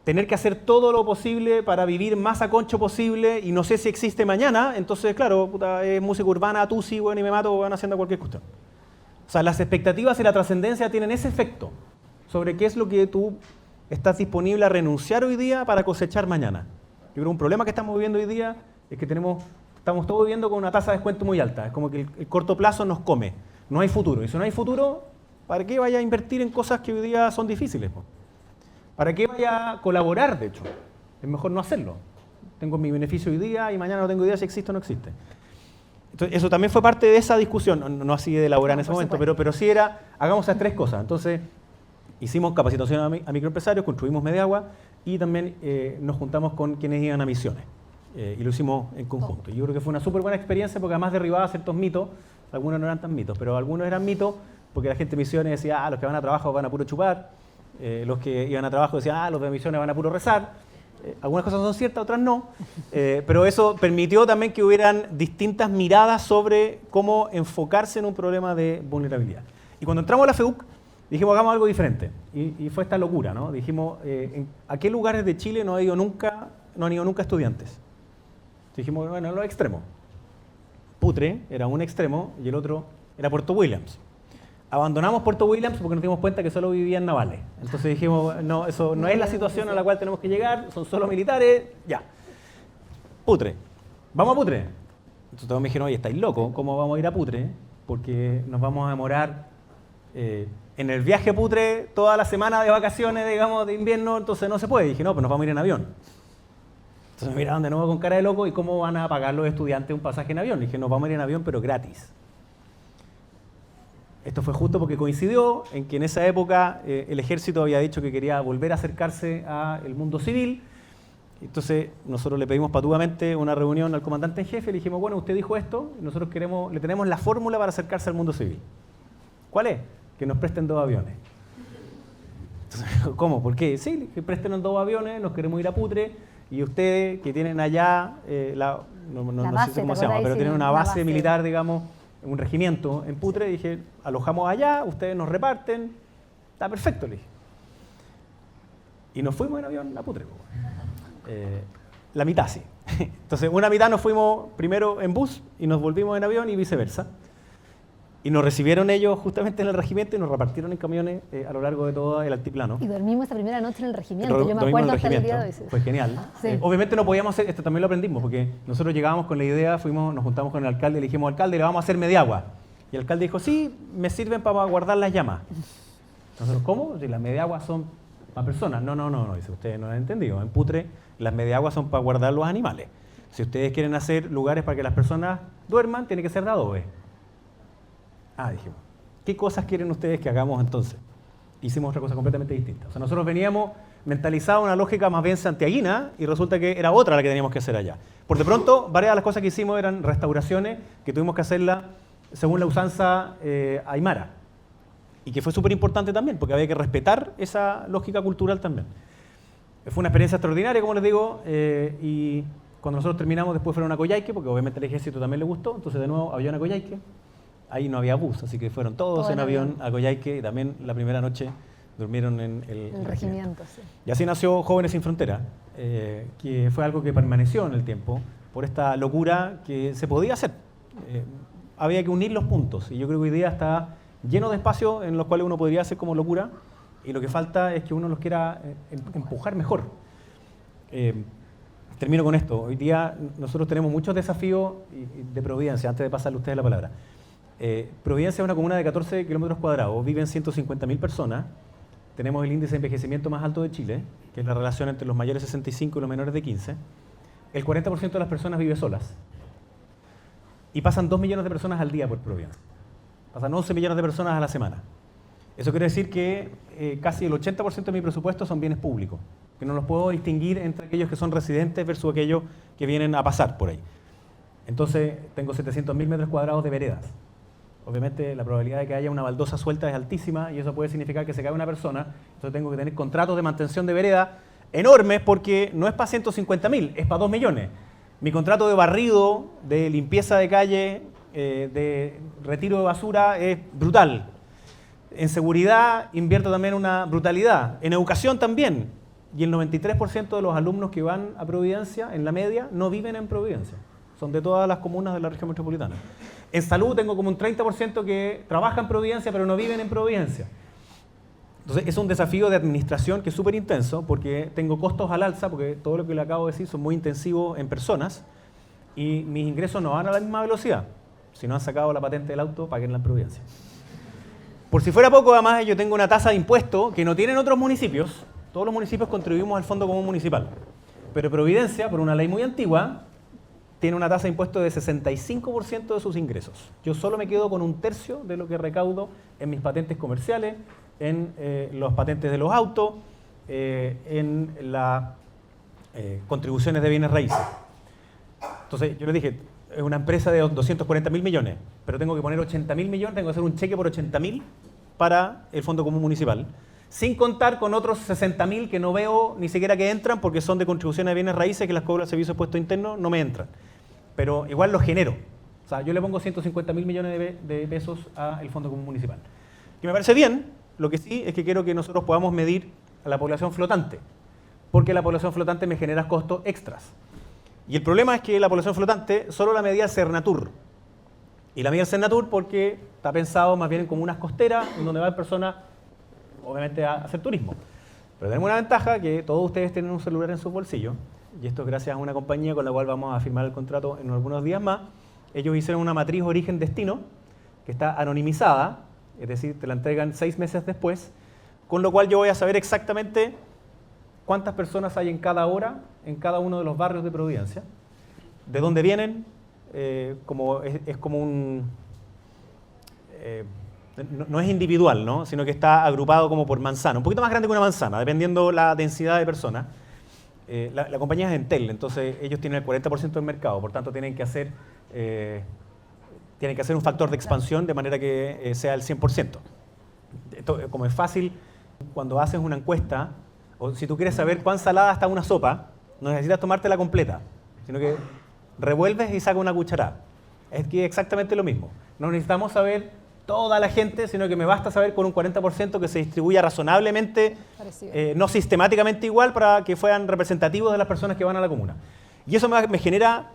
tener que hacer todo lo posible para vivir más a concho posible y no sé si existe mañana, entonces, claro, puta, es música urbana, tusi, bueno, y me mato, van haciendo cualquier cuestión. O sea, las expectativas y la trascendencia tienen ese efecto sobre qué es lo que tú estás disponible a renunciar hoy día para cosechar mañana. Yo creo que un problema que estamos viviendo hoy día es que estamos todos viviendo con una tasa de descuento muy alta. Es como que el corto plazo nos come. No hay futuro. Y si no hay futuro, ¿para qué vaya a invertir en cosas que hoy día son difíciles? ¿Para qué vaya a colaborar, de hecho? Es mejor no hacerlo. Tengo mi beneficio hoy día y mañana no tengo idea si existe o no existe. Entonces, eso también fue parte de esa discusión, no así de elaborar en ese momento, pero sí era, hagamos esas tres cosas. Entonces, hicimos capacitación a microempresarios, construimos Mediagua y también nos juntamos con quienes iban a misiones. Y lo hicimos en conjunto. Yo creo que fue una súper buena experiencia porque además derribaba ciertos mitos, algunos no eran tan mitos, pero algunos eran mitos porque la gente de misiones decía, los que van a trabajo van a puro chupar, los que iban a trabajo decían, los de misiones van a puro rezar. Algunas cosas son ciertas, otras no, pero eso permitió también que hubieran distintas miradas sobre cómo enfocarse en un problema de vulnerabilidad. Y cuando entramos a la FEUC, dijimos, hagamos algo diferente. Y fue esta locura, ¿no? Dijimos, ¿a qué lugares de Chile no han ido nunca estudiantes? Dijimos, bueno, los extremos. Putre era un extremo y el otro era Puerto Williams. Abandonamos Puerto Williams porque nos dimos cuenta que solo vivían navales. Entonces dijimos, no, eso no es la situación a la cual tenemos que llegar, son solo militares, ya. Putre. ¿Vamos a Putre? Entonces todos me dijeron, oye, estáis locos, ¿cómo vamos a ir a Putre? Porque nos vamos a demorar en el viaje a Putre toda la semana de vacaciones, digamos, de invierno, entonces no se puede. Y dije, no, pues nos vamos a ir en avión. Entonces me miraron de nuevo con cara de loco, ¿y cómo van a pagar los estudiantes un pasaje en avión? Le dije, nos vamos a ir en avión, pero gratis. Esto fue justo porque coincidió en que en esa época el ejército había dicho que quería volver a acercarse al mundo civil. Entonces nosotros le pedimos patudamente una reunión al comandante en jefe y le dijimos, bueno, usted dijo esto, y nosotros le tenemos la fórmula para acercarse al mundo civil. ¿Cuál es? Que nos presten 2 aviones. Entonces, ¿cómo? ¿Por qué? Sí, que presten 2 aviones, nos queremos ir a Putre, y ustedes que tienen allá, no sé cómo se llama, pero tienen una base militar, digamos, un regimiento en Putre, dije, alojamos allá, ustedes nos reparten, está perfecto, le dije. Y nos fuimos en avión a Putre. La mitad sí. Entonces, una mitad nos fuimos primero en bus y nos volvimos en avión y viceversa. Y nos recibieron ellos justamente en el regimiento y nos repartieron en camiones a lo largo de todo el altiplano.
Y dormimos esa primera noche en el regimiento, yo me acuerdo hasta el día de hoy.
Fue genial.
Sí.
Obviamente no podíamos hacer, esto también lo aprendimos, porque nosotros llegábamos con la idea, nos juntamos con el alcalde y le dijimos, alcalde, le vamos a hacer media agua. Y el alcalde dijo, sí, me sirven para guardar las llamas. Nosotros, ¿cómo? Si las media aguas son para personas. No, dice, ustedes no lo han entendido. En Putre las media aguas son para guardar los animales. Si ustedes quieren hacer lugares para que las personas duerman, tiene que ser de adobe. Dijimos, ¿qué cosas quieren ustedes que hagamos entonces? Hicimos otra cosa completamente distinta. O sea, nosotros veníamos mentalizados una lógica más bien santiaguina y resulta que era otra la que teníamos que hacer allá. Por de pronto, varias de las cosas que hicimos eran restauraciones que tuvimos que hacerlas según la usanza aymara. Y que fue súper importante también, porque había que respetar esa lógica cultural también. Fue una experiencia extraordinaria, como les digo, y cuando nosotros terminamos después fueron a Coyhaique, porque obviamente al ejército también le gustó, entonces de nuevo avión a Coyhaique. Ahí no había bus, así que fueron todos en avión a Coyhaique y también la primera noche durmieron en el regimiento. Sí. Y así nació Jóvenes Sin Frontera, que fue algo que permaneció en el tiempo por esta locura que se podía hacer. Había que unir los puntos y yo creo que hoy día está lleno de espacios en los cuales uno podría hacer como locura y lo que falta es que uno los quiera empujar mejor. Termino con esto. Hoy día nosotros tenemos muchos desafíos de Providencia, antes de pasarle a ustedes la palabra. Providencia es una comuna de 14 kilómetros cuadrados, viven 150.000 personas, tenemos el índice de envejecimiento más alto de Chile, que es la relación entre los mayores de 65 y los menores de 15. El 40% de las personas vive solas y pasan 2 millones de personas al día por Providencia. Pasan 11 millones de personas a la semana. Eso quiere decir que casi el 80% de mi presupuesto son bienes públicos, que no los puedo distinguir entre aquellos que son residentes versus aquellos que vienen a pasar por ahí. Entonces tengo 700.000 metros cuadrados de veredas. Obviamente la probabilidad de que haya una baldosa suelta es altísima y eso puede significar que se caiga una persona. Entonces tengo que tener contratos de mantención de vereda enormes porque no es para 150.000, es para 2 millones. Mi contrato de barrido, de limpieza de calle, de retiro de basura es brutal. En seguridad invierto también una brutalidad. En educación también. Y el 93% de los alumnos que van a Providencia, en la media, no viven en Providencia. Son de todas las comunas de la región metropolitana. En salud tengo como un 30% que trabaja en Providencia, pero no viven en Providencia. Entonces es un desafío de administración que es súper intenso porque tengo costos al alza, porque todo lo que le acabo de decir son muy intensivos en personas y mis ingresos no van a la misma velocidad. Si no han sacado la patente del auto, paguenla en Providencia. Por si fuera poco, además, yo tengo una tasa de impuesto que no tienen otros municipios. Todos los municipios contribuimos al Fondo Común Municipal. Pero Providencia, por una ley muy antigua, tiene una tasa de impuesto de 65% de sus ingresos. Yo solo me quedo con 1/3 de lo que recaudo en mis patentes comerciales, en los patentes de los autos, en las contribuciones de bienes raíces. Entonces, yo les dije, es una empresa de 240.000 millones, pero tengo que poner 80.000 millones, tengo que hacer un cheque por 80.000 para el Fondo Común Municipal, sin contar con otros 60.000 que no veo ni siquiera que entran porque son de contribuciones de bienes raíces que las cobra el Servicio de Impuesto Interno, no me entran. Pero igual los genero. O sea, yo le pongo 150.000 millones de pesos al Fondo Común Municipal. Que me parece bien, lo que sí es que quiero que nosotros podamos medir a la población flotante, porque la población flotante me genera costos extras. Y el problema es que la población flotante solo la medía el Cernatur. Y la mía es Senatur porque está pensado más bien en comunas costeras, en donde van personas, obviamente, a hacer turismo. Pero tenemos una ventaja, que todos ustedes tienen un celular en sus bolsillos, y esto es gracias a una compañía con la cual vamos a firmar el contrato en algunos días más. Ellos hicieron una matriz origen-destino, que está anonimizada, es decir, te la entregan 6 meses después, con lo cual yo voy a saber exactamente cuántas personas hay en cada hora, en cada uno de los barrios de Providencia, de dónde vienen, como es como un... no es individual, ¿no? Sino que está agrupado como por manzana, un poquito más grande que una manzana, dependiendo la densidad de personas. La compañía es Entel, entonces ellos tienen el 40% del mercado, por tanto tienen que hacer un factor de expansión de manera que sea el 100%. Esto, como es fácil, cuando haces una encuesta, o si tú quieres saber cuán salada está una sopa, no necesitas tomártela completa, sino que revuelves y sacas una cucharada. Es que exactamente lo mismo. No necesitamos saber toda la gente, sino que me basta saber con un 40% que se distribuya razonablemente, no sistemáticamente igual, para que fueran representativos de las personas que van a la comuna. Y eso me genera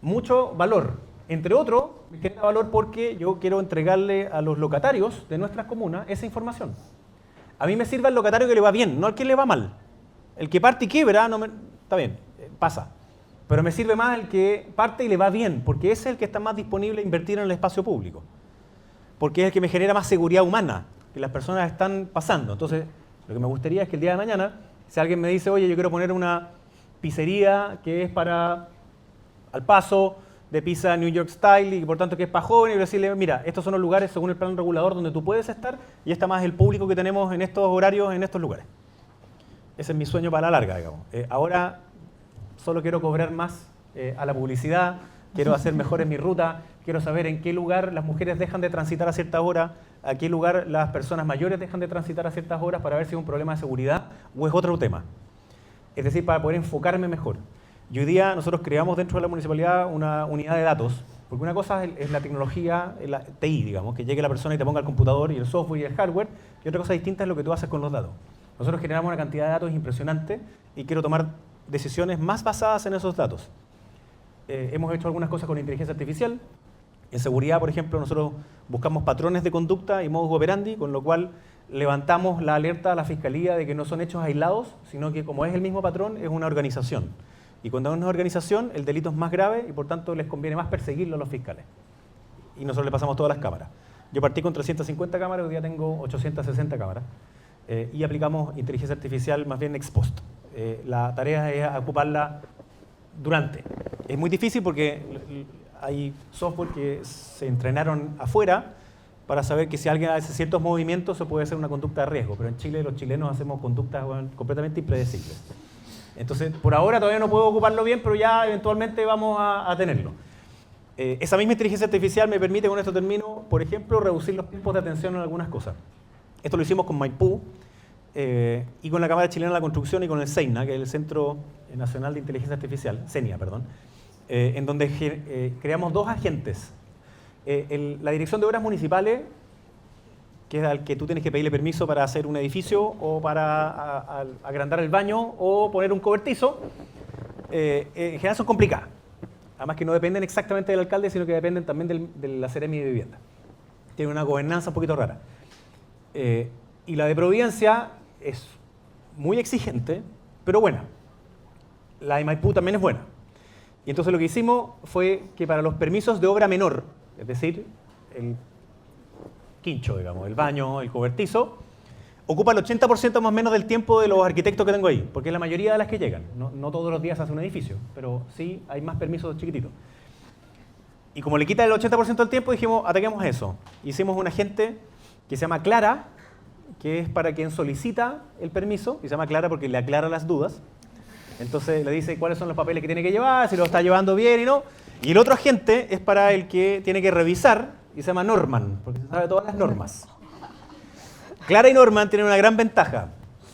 mucho valor. Entre otros, me genera valor porque yo quiero entregarle a los locatarios de nuestras comunas esa información. A mí me sirve el locatario que le va bien, no al que le va mal. El que parte y quiebra, está bien, pasa. Pero me sirve más el que parte y le va bien, porque ese es el que está más disponible a invertir en el espacio público. Porque es el que me genera más seguridad humana, que las personas están pasando. Entonces, lo que me gustaría es que el día de mañana, si alguien me dice, oye, yo quiero poner una pizzería que es para al paso, de pizza New York Style y por tanto que es para jóvenes, y decirle, mira, estos son los lugares según el plan regulador donde tú puedes estar y está más el público que tenemos en estos horarios, en estos lugares. Ese es mi sueño para la larga, digamos. Ahora solo quiero cobrar más a la publicidad, quiero hacer mejores mi ruta, quiero saber en qué lugar las mujeres dejan de transitar a ciertas horas, a qué lugar las personas mayores dejan de transitar a ciertas horas para ver si es un problema de seguridad o es otro tema. Es decir, para poder enfocarme mejor. Y hoy día nosotros creamos dentro de la municipalidad una unidad de datos, porque una cosa es la tecnología, la TI, digamos, que llegue la persona y te ponga el computador y el software y el hardware, y otra cosa distinta es lo que tú haces con los datos. Nosotros generamos una cantidad de datos impresionante y quiero tomar decisiones más basadas en esos datos. Hemos hecho algunas cosas con inteligencia artificial. En seguridad, por ejemplo, nosotros buscamos patrones de conducta y modus operandi, con lo cual levantamos la alerta a la Fiscalía de que no son hechos aislados, sino que como es el mismo patrón, es una organización. Y cuando es una organización, el delito es más grave y por tanto les conviene más perseguirlo a los fiscales. Y nosotros le pasamos todas las cámaras. Yo partí con 350 cámaras, hoy día tengo 860 cámaras. Y aplicamos inteligencia artificial más bien ex post. La tarea es ocuparla durante. Es muy difícil porque hay software que se entrenaron afuera para saber que si alguien hace ciertos movimientos se puede hacer una conducta de riesgo. Pero en Chile los chilenos hacemos conductas completamente impredecibles. Entonces, por ahora todavía no puedo ocuparlo bien, pero ya eventualmente vamos a tenerlo. Esa misma inteligencia artificial me permite, con esto termino, por ejemplo, reducir los tiempos de atención en algunas cosas. Esto lo hicimos con Maipú y con la Cámara Chilena de la Construcción y con el CEINA, que es el Centro Nacional de Inteligencia Artificial, CENIA, perdón, en donde creamos 2 agentes. La Dirección de Obras Municipales, que es al que tú tienes que pedirle permiso para hacer un edificio o para agrandar el baño o poner un cobertizo, en general son complicadas. Además que no dependen exactamente del alcalde, sino que dependen también de la Seremi de Vivienda. Tiene una gobernanza un poquito rara. Y la de Providencia es muy exigente, pero buena. La de Maipú también es buena. Y entonces lo que hicimos fue que para los permisos de obra menor, es decir, el quincho, digamos, el baño, el cobertizo, ocupa el 80% más o menos del tiempo de los arquitectos que tengo ahí, porque es la mayoría de las que llegan. No todos los días se hace un edificio, pero sí hay más permisos chiquititos. Y como le quita el 80% del tiempo, dijimos, ataquemos eso. Hicimos un agente que se llama Clara, que es para quien solicita el permiso, y se llama Clara porque le aclara las dudas. Entonces le dice cuáles son los papeles que tiene que llevar, si lo está llevando bien y no. Y el otro agente es para el que tiene que revisar, y se llama Norman, porque se sabe todas las normas. Clara y Norman tienen una gran ventaja.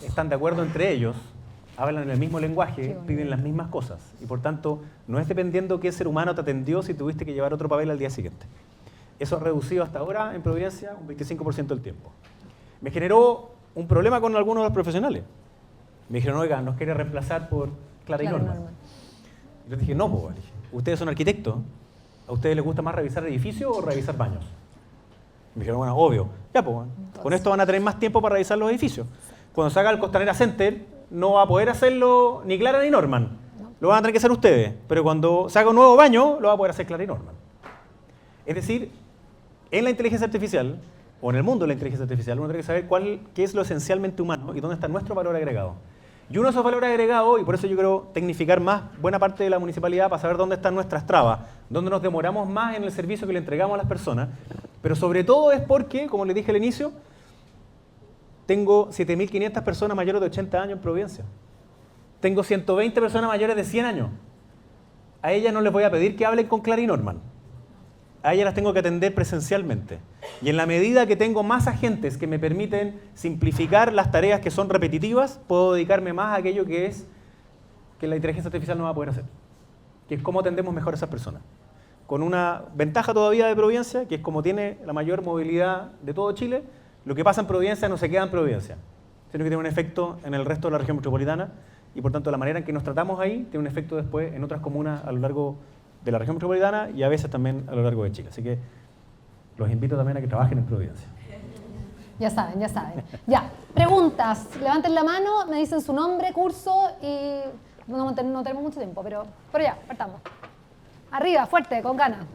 Están de acuerdo entre ellos, hablan el mismo lenguaje, piden las mismas cosas. Y por tanto, no es dependiendo qué ser humano te atendió si tuviste que llevar otro papel al día siguiente. Eso ha reducido hasta ahora en Providencia un 25% del tiempo. Me generó un problema con algunos de los profesionales. Me dijeron, oiga, nos quiere reemplazar por Clara y Norman. Yo dije, no, pues, ustedes son arquitectos ¿a ustedes les gusta más revisar edificios o revisar baños? Me dijeron, bueno, obvio. Ya, pues, bueno, con esto van a tener más tiempo para revisar los edificios. Cuando se haga el Costanera Center, no va a poder hacerlo ni Clara ni Norman. Lo van a tener que hacer ustedes. Pero cuando se haga un nuevo baño, lo va a poder hacer Clara y Norman. Es decir, en la inteligencia artificial, o en el mundo de la inteligencia artificial, uno tiene que saber qué es lo esencialmente humano y dónde está nuestro valor agregado. Y uno de esos valores agregados, y por eso yo quiero tecnificar más buena parte de la municipalidad para saber dónde están nuestras trabas, dónde nos demoramos más en el servicio que le entregamos a las personas, pero sobre todo es porque, como les dije al inicio, tengo 7.500 personas mayores de 80 años en Providencia. Tengo 120 personas mayores de 100 años. A ellas no les voy a pedir que hablen con Clara y Norman. A ellas las tengo que atender presencialmente. Y en la medida que tengo más agentes que me permiten simplificar las tareas que son repetitivas, puedo dedicarme más a aquello que la inteligencia artificial no va a poder hacer. Que es cómo atendemos mejor a esas personas. Con una ventaja todavía de Providencia, que es como tiene la mayor movilidad de todo Chile, lo que pasa en Providencia no se queda en Providencia, sino que tiene un efecto en el resto de la región metropolitana y por tanto la manera en que nos tratamos ahí tiene un efecto después en otras comunas a lo largo de la región metropolitana y a veces también a lo largo de Chile. Así que los invito también a que trabajen en Providencia.
Ya saben, ya saben. Ya, preguntas. Levanten la mano, me dicen su nombre, curso y no tenemos mucho tiempo, pero ya, partamos. Arriba, fuerte, con ganas.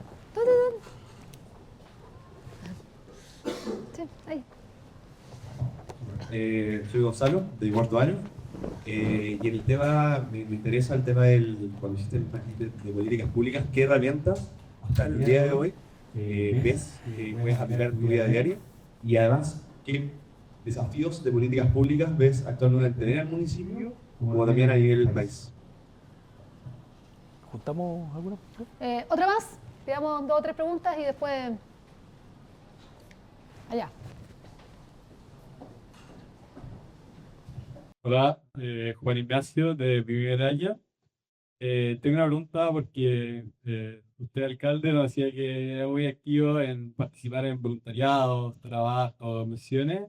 Sí, ahí.
Soy Gonzalo, de cuarto año, y en el tema, me interesa el tema cuando hiciste el magíster de políticas públicas, ¿qué herramientas hasta el día de hoy ves que puedes aplicar en tu vida diaria? Y además, ¿qué desafíos de políticas públicas ves actualmente en el municipio como también a nivel del país?
¿Juntamos alguna?
¿Otra más? Pidamos 2 o 3 preguntas y después... Allá.
Hola, Juan Ignacio de Medalla. Tengo una pregunta porque usted, alcalde, nos decía que es muy activo en participar en voluntariados, trabajos, misiones,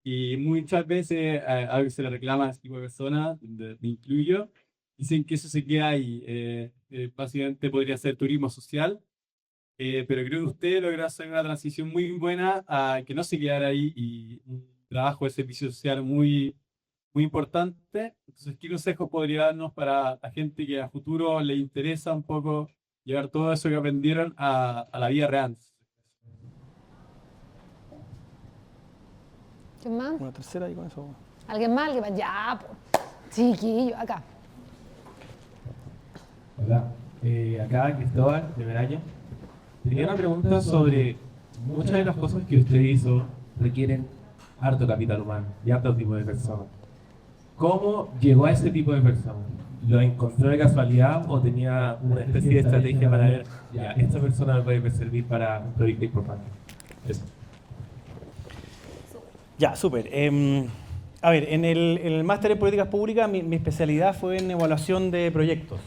y muchas veces algo que se le reclama a ese tipo de personas, me incluyo, dicen que eso se queda ahí. Básicamente podría ser turismo social, pero creo que usted logró hacer una transición muy buena a que no se quedara ahí y un trabajo de servicio social muy importante. Entonces, ¿qué consejos podría darnos para la gente que a futuro le interesa un poco llevar todo eso que aprendieron a la vida real?
¿Quién más?
Una tercera y con eso.
¿Alguien más? ¿Alguien más? Ya, pues. Chiquillo, acá.
Hola, acá Cristóbal de Medalla. Tenía una pregunta sobre muchas de las cosas que usted hizo requieren harto capital humano y harto tipo de personas. ¿Cómo llegó a ese tipo de personas? ¿Lo encontró de casualidad o tenía una especie de estrategia para ver, ya, esta persona me puede servir para un proyecto importante? Eso.
Ya, súper. A ver, en el máster en políticas públicas mi especialidad fue en evaluación de proyectos.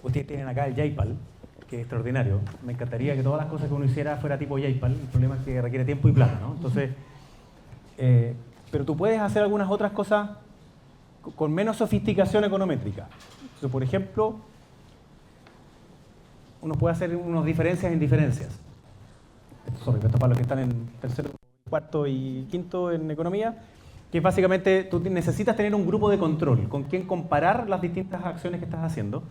Ustedes tienen acá el JPAL, que es extraordinario. Me encantaría que todas las cosas que uno hiciera fuera tipo JPAL. El problema es que requiere tiempo y plata, ¿no? Entonces, pero tú puedes hacer algunas otras cosas con menos sofisticación econométrica. Entonces, por ejemplo, uno puede hacer unas diferencias en diferencias. Esto es para los que están en tercero, cuarto y quinto en economía, que básicamente tú necesitas tener un grupo de control con quien comparar las distintas acciones que estás haciendo.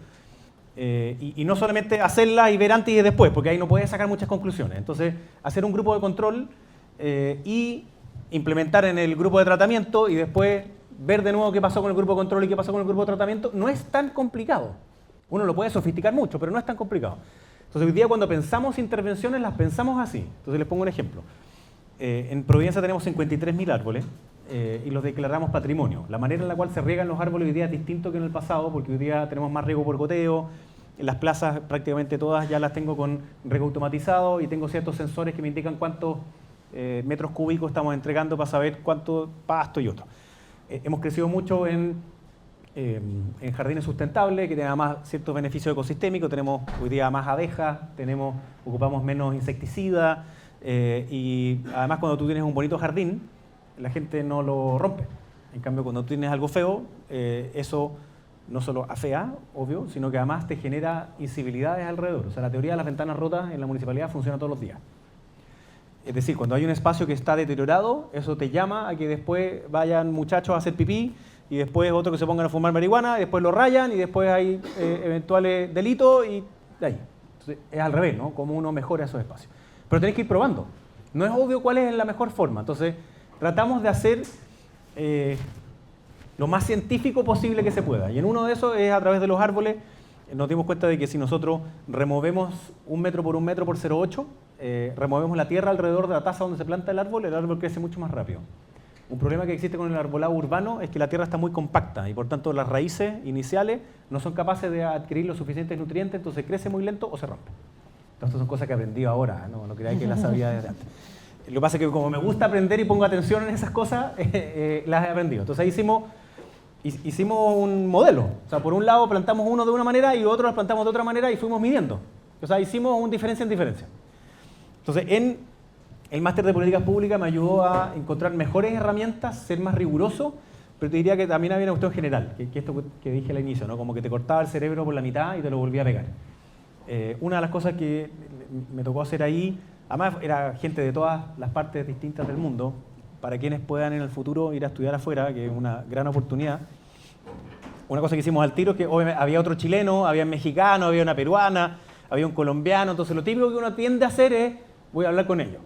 Y no solamente hacerlas y ver antes y después, porque ahí no puedes sacar muchas conclusiones. Entonces, hacer un grupo de control y implementar en el grupo de tratamiento y después ver de nuevo qué pasó con el grupo de control y qué pasó con el grupo de tratamiento, no es tan complicado. Uno lo puede sofisticar mucho, pero no es tan complicado. Entonces, hoy día cuando pensamos intervenciones, las pensamos así. Entonces, les pongo un ejemplo. En Providencia tenemos 53.000 árboles y los declaramos patrimonio. La manera en la cual se riegan los árboles hoy día es distinto que en el pasado, porque hoy día tenemos más riego por goteo. En las plazas prácticamente todas ya las tengo con riego automatizado y tengo ciertos sensores que me indican cuántos metros cúbicos estamos entregando para saber cuánto pasto y otro. Hemos crecido mucho en jardines sustentables, que tienen además ciertos beneficios ecosistémicos. Tenemos hoy día más abejas, ocupamos menos insecticidas y además cuando tú tienes un bonito jardín, la gente no lo rompe. En cambio, cuando tú tienes algo feo, eso no solo afea, obvio, sino que además te genera incivilidades alrededor. O sea, la teoría de las ventanas rotas en la municipalidad funciona todos los días. Es decir, cuando hay un espacio que está deteriorado, eso te llama a que después vayan muchachos a hacer pipí, y después otros que se pongan a fumar marihuana, y después lo rayan, y después hay eventuales delitos, y de ahí. Entonces, es al revés, ¿no? Cómo uno mejora esos espacios. Pero tenés que ir probando. No es obvio cuál es la mejor forma. Entonces, tratamos de hacer lo más científico posible que se pueda. Y en uno de esos es a través de los árboles. Nos dimos cuenta de que si nosotros removemos 1 metro por 1 metro por 0,8, removemos la tierra alrededor de la taza donde se planta el árbol crece mucho más rápido. Un problema que existe con el arbolado urbano es que la tierra está muy compacta y por tanto las raíces iniciales no son capaces de adquirir los suficientes nutrientes, entonces crece muy lento o se rompe. Entonces son cosas que he aprendido ahora, no creáis que las sabía desde antes. Lo que pasa es que como me gusta aprender y pongo atención en esas cosas, las he aprendido. Entonces ahí hicimos un modelo. O sea, por un lado plantamos uno de una manera y otro los plantamos de otra manera y fuimos midiendo. O sea, hicimos un diferencia en diferencia. Entonces, en el máster de políticas públicas me ayudó a encontrar mejores herramientas, ser más riguroso, pero te diría que también había una cuestión general, que esto que dije al inicio, ¿no? Como que te cortaba el cerebro por la mitad y te lo volvía a pegar. Una de las cosas que me tocó hacer ahí, además era gente de todas las partes distintas del mundo, para quienes puedan en el futuro ir a estudiar afuera, que es una gran oportunidad. Una cosa que hicimos al tiro es que obviamente había otro chileno, había un mexicano, había una peruana, había un colombiano, entonces lo típico que uno tiende a hacer es, voy a hablar con ellos.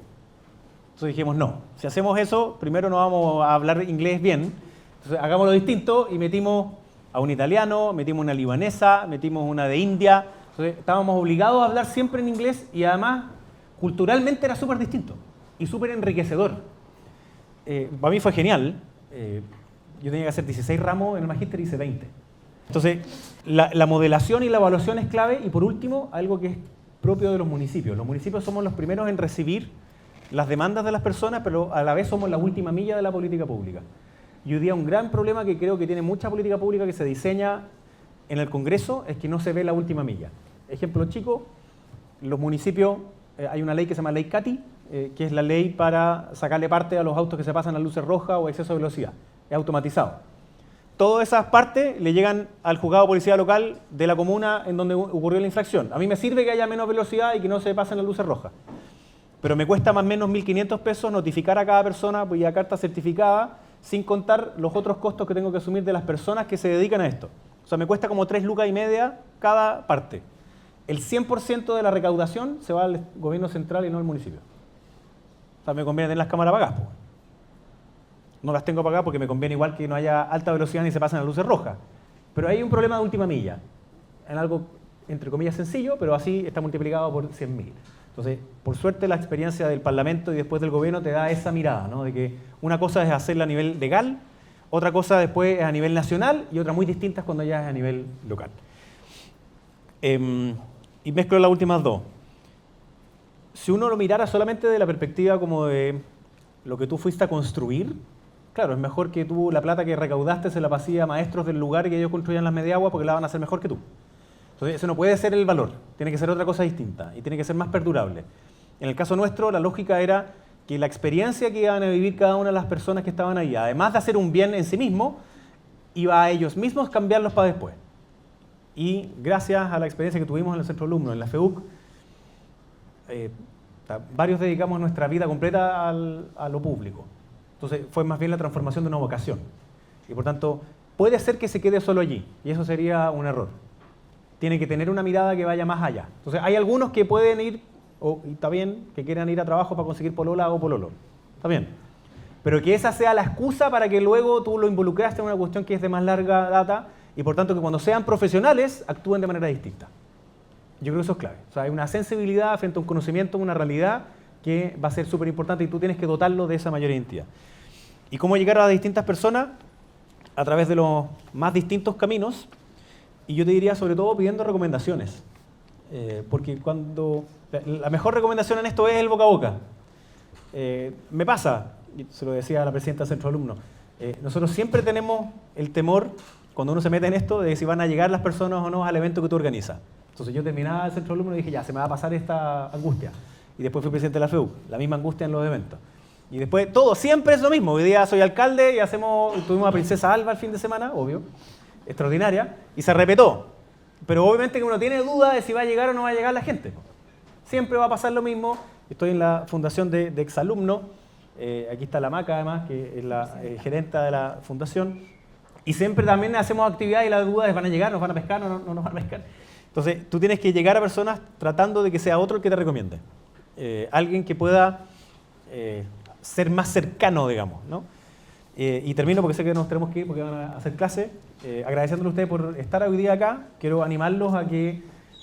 Entonces dijimos, no, si hacemos eso, primero no vamos a hablar inglés bien, entonces hagámoslo distinto y metimos a un italiano, metimos una libanesa, metimos una de India, entonces estábamos obligados a hablar siempre en inglés y además culturalmente era súper distinto y súper enriquecedor. Para mí fue genial, yo tenía que hacer 16 ramos, en el magíster hice 20. Entonces, la modelación y la evaluación es clave y por último, algo que es propio de los municipios. Los municipios somos los primeros en recibir las demandas de las personas, pero a la vez somos la última milla de la política pública. Y hoy día un gran problema que creo que tiene mucha política pública que se diseña en el Congreso es que no se ve la última milla. Ejemplo chico, los municipios, hay una ley que se llama Ley Cati, que es la ley para sacarle parte a los autos que se pasan a luces rojas o exceso de velocidad. Es automatizado. Todas esas partes le llegan al juzgado de policía local de la comuna en donde ocurrió la infracción. A mí me sirve que haya menos velocidad y que no se pasen las luces rojas. Pero me cuesta más o menos 1.500 pesos notificar a cada persona vía carta certificada, sin contar los otros costos que tengo que asumir de las personas que se dedican a esto. O sea, me cuesta como 3,5 lucas cada parte. El 100% de la recaudación se va al gobierno central y no al municipio. O sea, me conviene tener las cámaras apagadas. Pues. No las tengo apagadas porque me conviene igual que no haya alta velocidad ni se pasen las luces rojas. Pero hay un problema de última milla. En algo, entre comillas, sencillo, pero así está multiplicado por 100.000. Entonces, por suerte, la experiencia del Parlamento y después del gobierno te da esa mirada, ¿no? De que una cosa es hacerla a nivel legal, otra cosa después es a nivel nacional y otra muy distinta es cuando ya es a nivel local. Y mezclo las últimas dos. Si uno lo mirara solamente de la perspectiva como de lo que tú fuiste a construir, claro, es mejor que tú la plata que recaudaste se la pasé a maestros del lugar y que ellos construyan las mediaguas porque la van a hacer mejor que tú. Entonces, ese no puede ser el valor, tiene que ser otra cosa distinta y tiene que ser más perdurable. En el caso nuestro, la lógica era que la experiencia que iban a vivir cada una de las personas que estaban ahí, además de hacer un bien en sí mismo, iba a ellos mismos cambiarlos para después. Y gracias a la experiencia que tuvimos en el centro alumno, en la FEUC, varios dedicamos nuestra vida completa a lo público. Entonces, fue más bien la transformación de una vocación. Y por tanto, puede ser que se quede solo allí, y eso sería un error. Tiene que tener una mirada que vaya más allá. Entonces, hay algunos que pueden ir, y está bien, que quieran ir a trabajo para conseguir polola o pololo. Está bien. Pero que esa sea la excusa para que luego tú lo involucraste en una cuestión que es de más larga data y por tanto que cuando sean profesionales actúen de manera distinta. Yo creo que eso es clave. O sea, hay una sensibilidad frente a un conocimiento, una realidad que va a ser súper importante y tú tienes que dotarlo de esa mayor identidad. ¿Y cómo llegar a las distintas personas? A través de los más distintos caminos. Y yo te diría, sobre todo, pidiendo recomendaciones. Porque cuando la mejor recomendación en esto es el boca a boca. Me pasa, se lo decía a la presidenta del centro alumno, nosotros siempre tenemos el temor, cuando uno se mete en esto, de si van a llegar las personas o no al evento que tú organizas. Entonces yo terminaba el centro alumno y dije, ya, se me va a pasar esta angustia. Y después fui presidente de la FEU, la misma angustia en los eventos. Y después todo, siempre es lo mismo. Hoy día soy alcalde y tuvimos a Princesa Alba el fin de semana, obvio. extraordinaria y se repetó. Pero obviamente que uno tiene duda de si va a llegar o no va a llegar la gente. Siempre va a pasar lo mismo. Estoy en la fundación de exalumnos. Aquí está la Maca, además, que es la gerenta de la fundación. Y siempre también hacemos actividades y la duda es, ¿van a llegar, nos van a pescar o no nos van a pescar? Entonces, tú tienes que llegar a personas tratando de que sea otro el que te recomiende. Alguien que pueda ser más cercano, digamos, ¿no? Y termino porque sé que nos tenemos que ir porque van a hacer clase. Agradeciéndole a ustedes por estar hoy día acá, quiero animarlos a que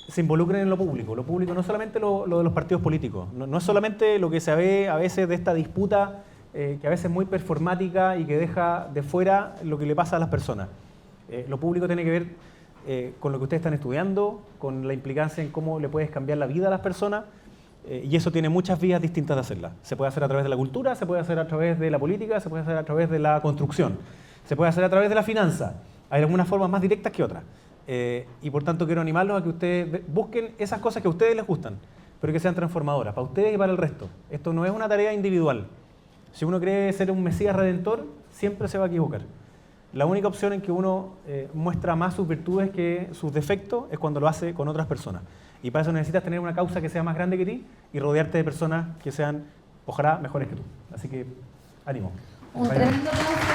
se involucren en lo público. Lo público no es solamente lo de los partidos políticos, no es solamente lo que se ve a veces de esta disputa que a veces es muy performática y que deja de fuera lo que le pasa a las personas. Lo público tiene que ver con lo que ustedes están estudiando, con la implicancia en cómo le puedes cambiar la vida a las personas, y eso tiene muchas vías distintas de hacerla. Se puede hacer a través de la cultura, se puede hacer a través de la política, se puede hacer a través de la construcción, se puede hacer a través de la finanza. Hay algunas formas más directas que otras. Y por tanto quiero animarlos a que ustedes busquen esas cosas que a ustedes les gustan, pero que sean transformadoras, para ustedes y para el resto. Esto no es una tarea individual. Si uno cree ser un Mesías redentor, siempre se va a equivocar. La única opción en que uno muestra más sus virtudes que sus defectos es cuando lo hace con otras personas. Y para eso necesitas tener una causa que sea más grande que ti y rodearte de personas que sean, ojalá, mejores que tú. Así que, ánimo.
Un tremendo aplauso.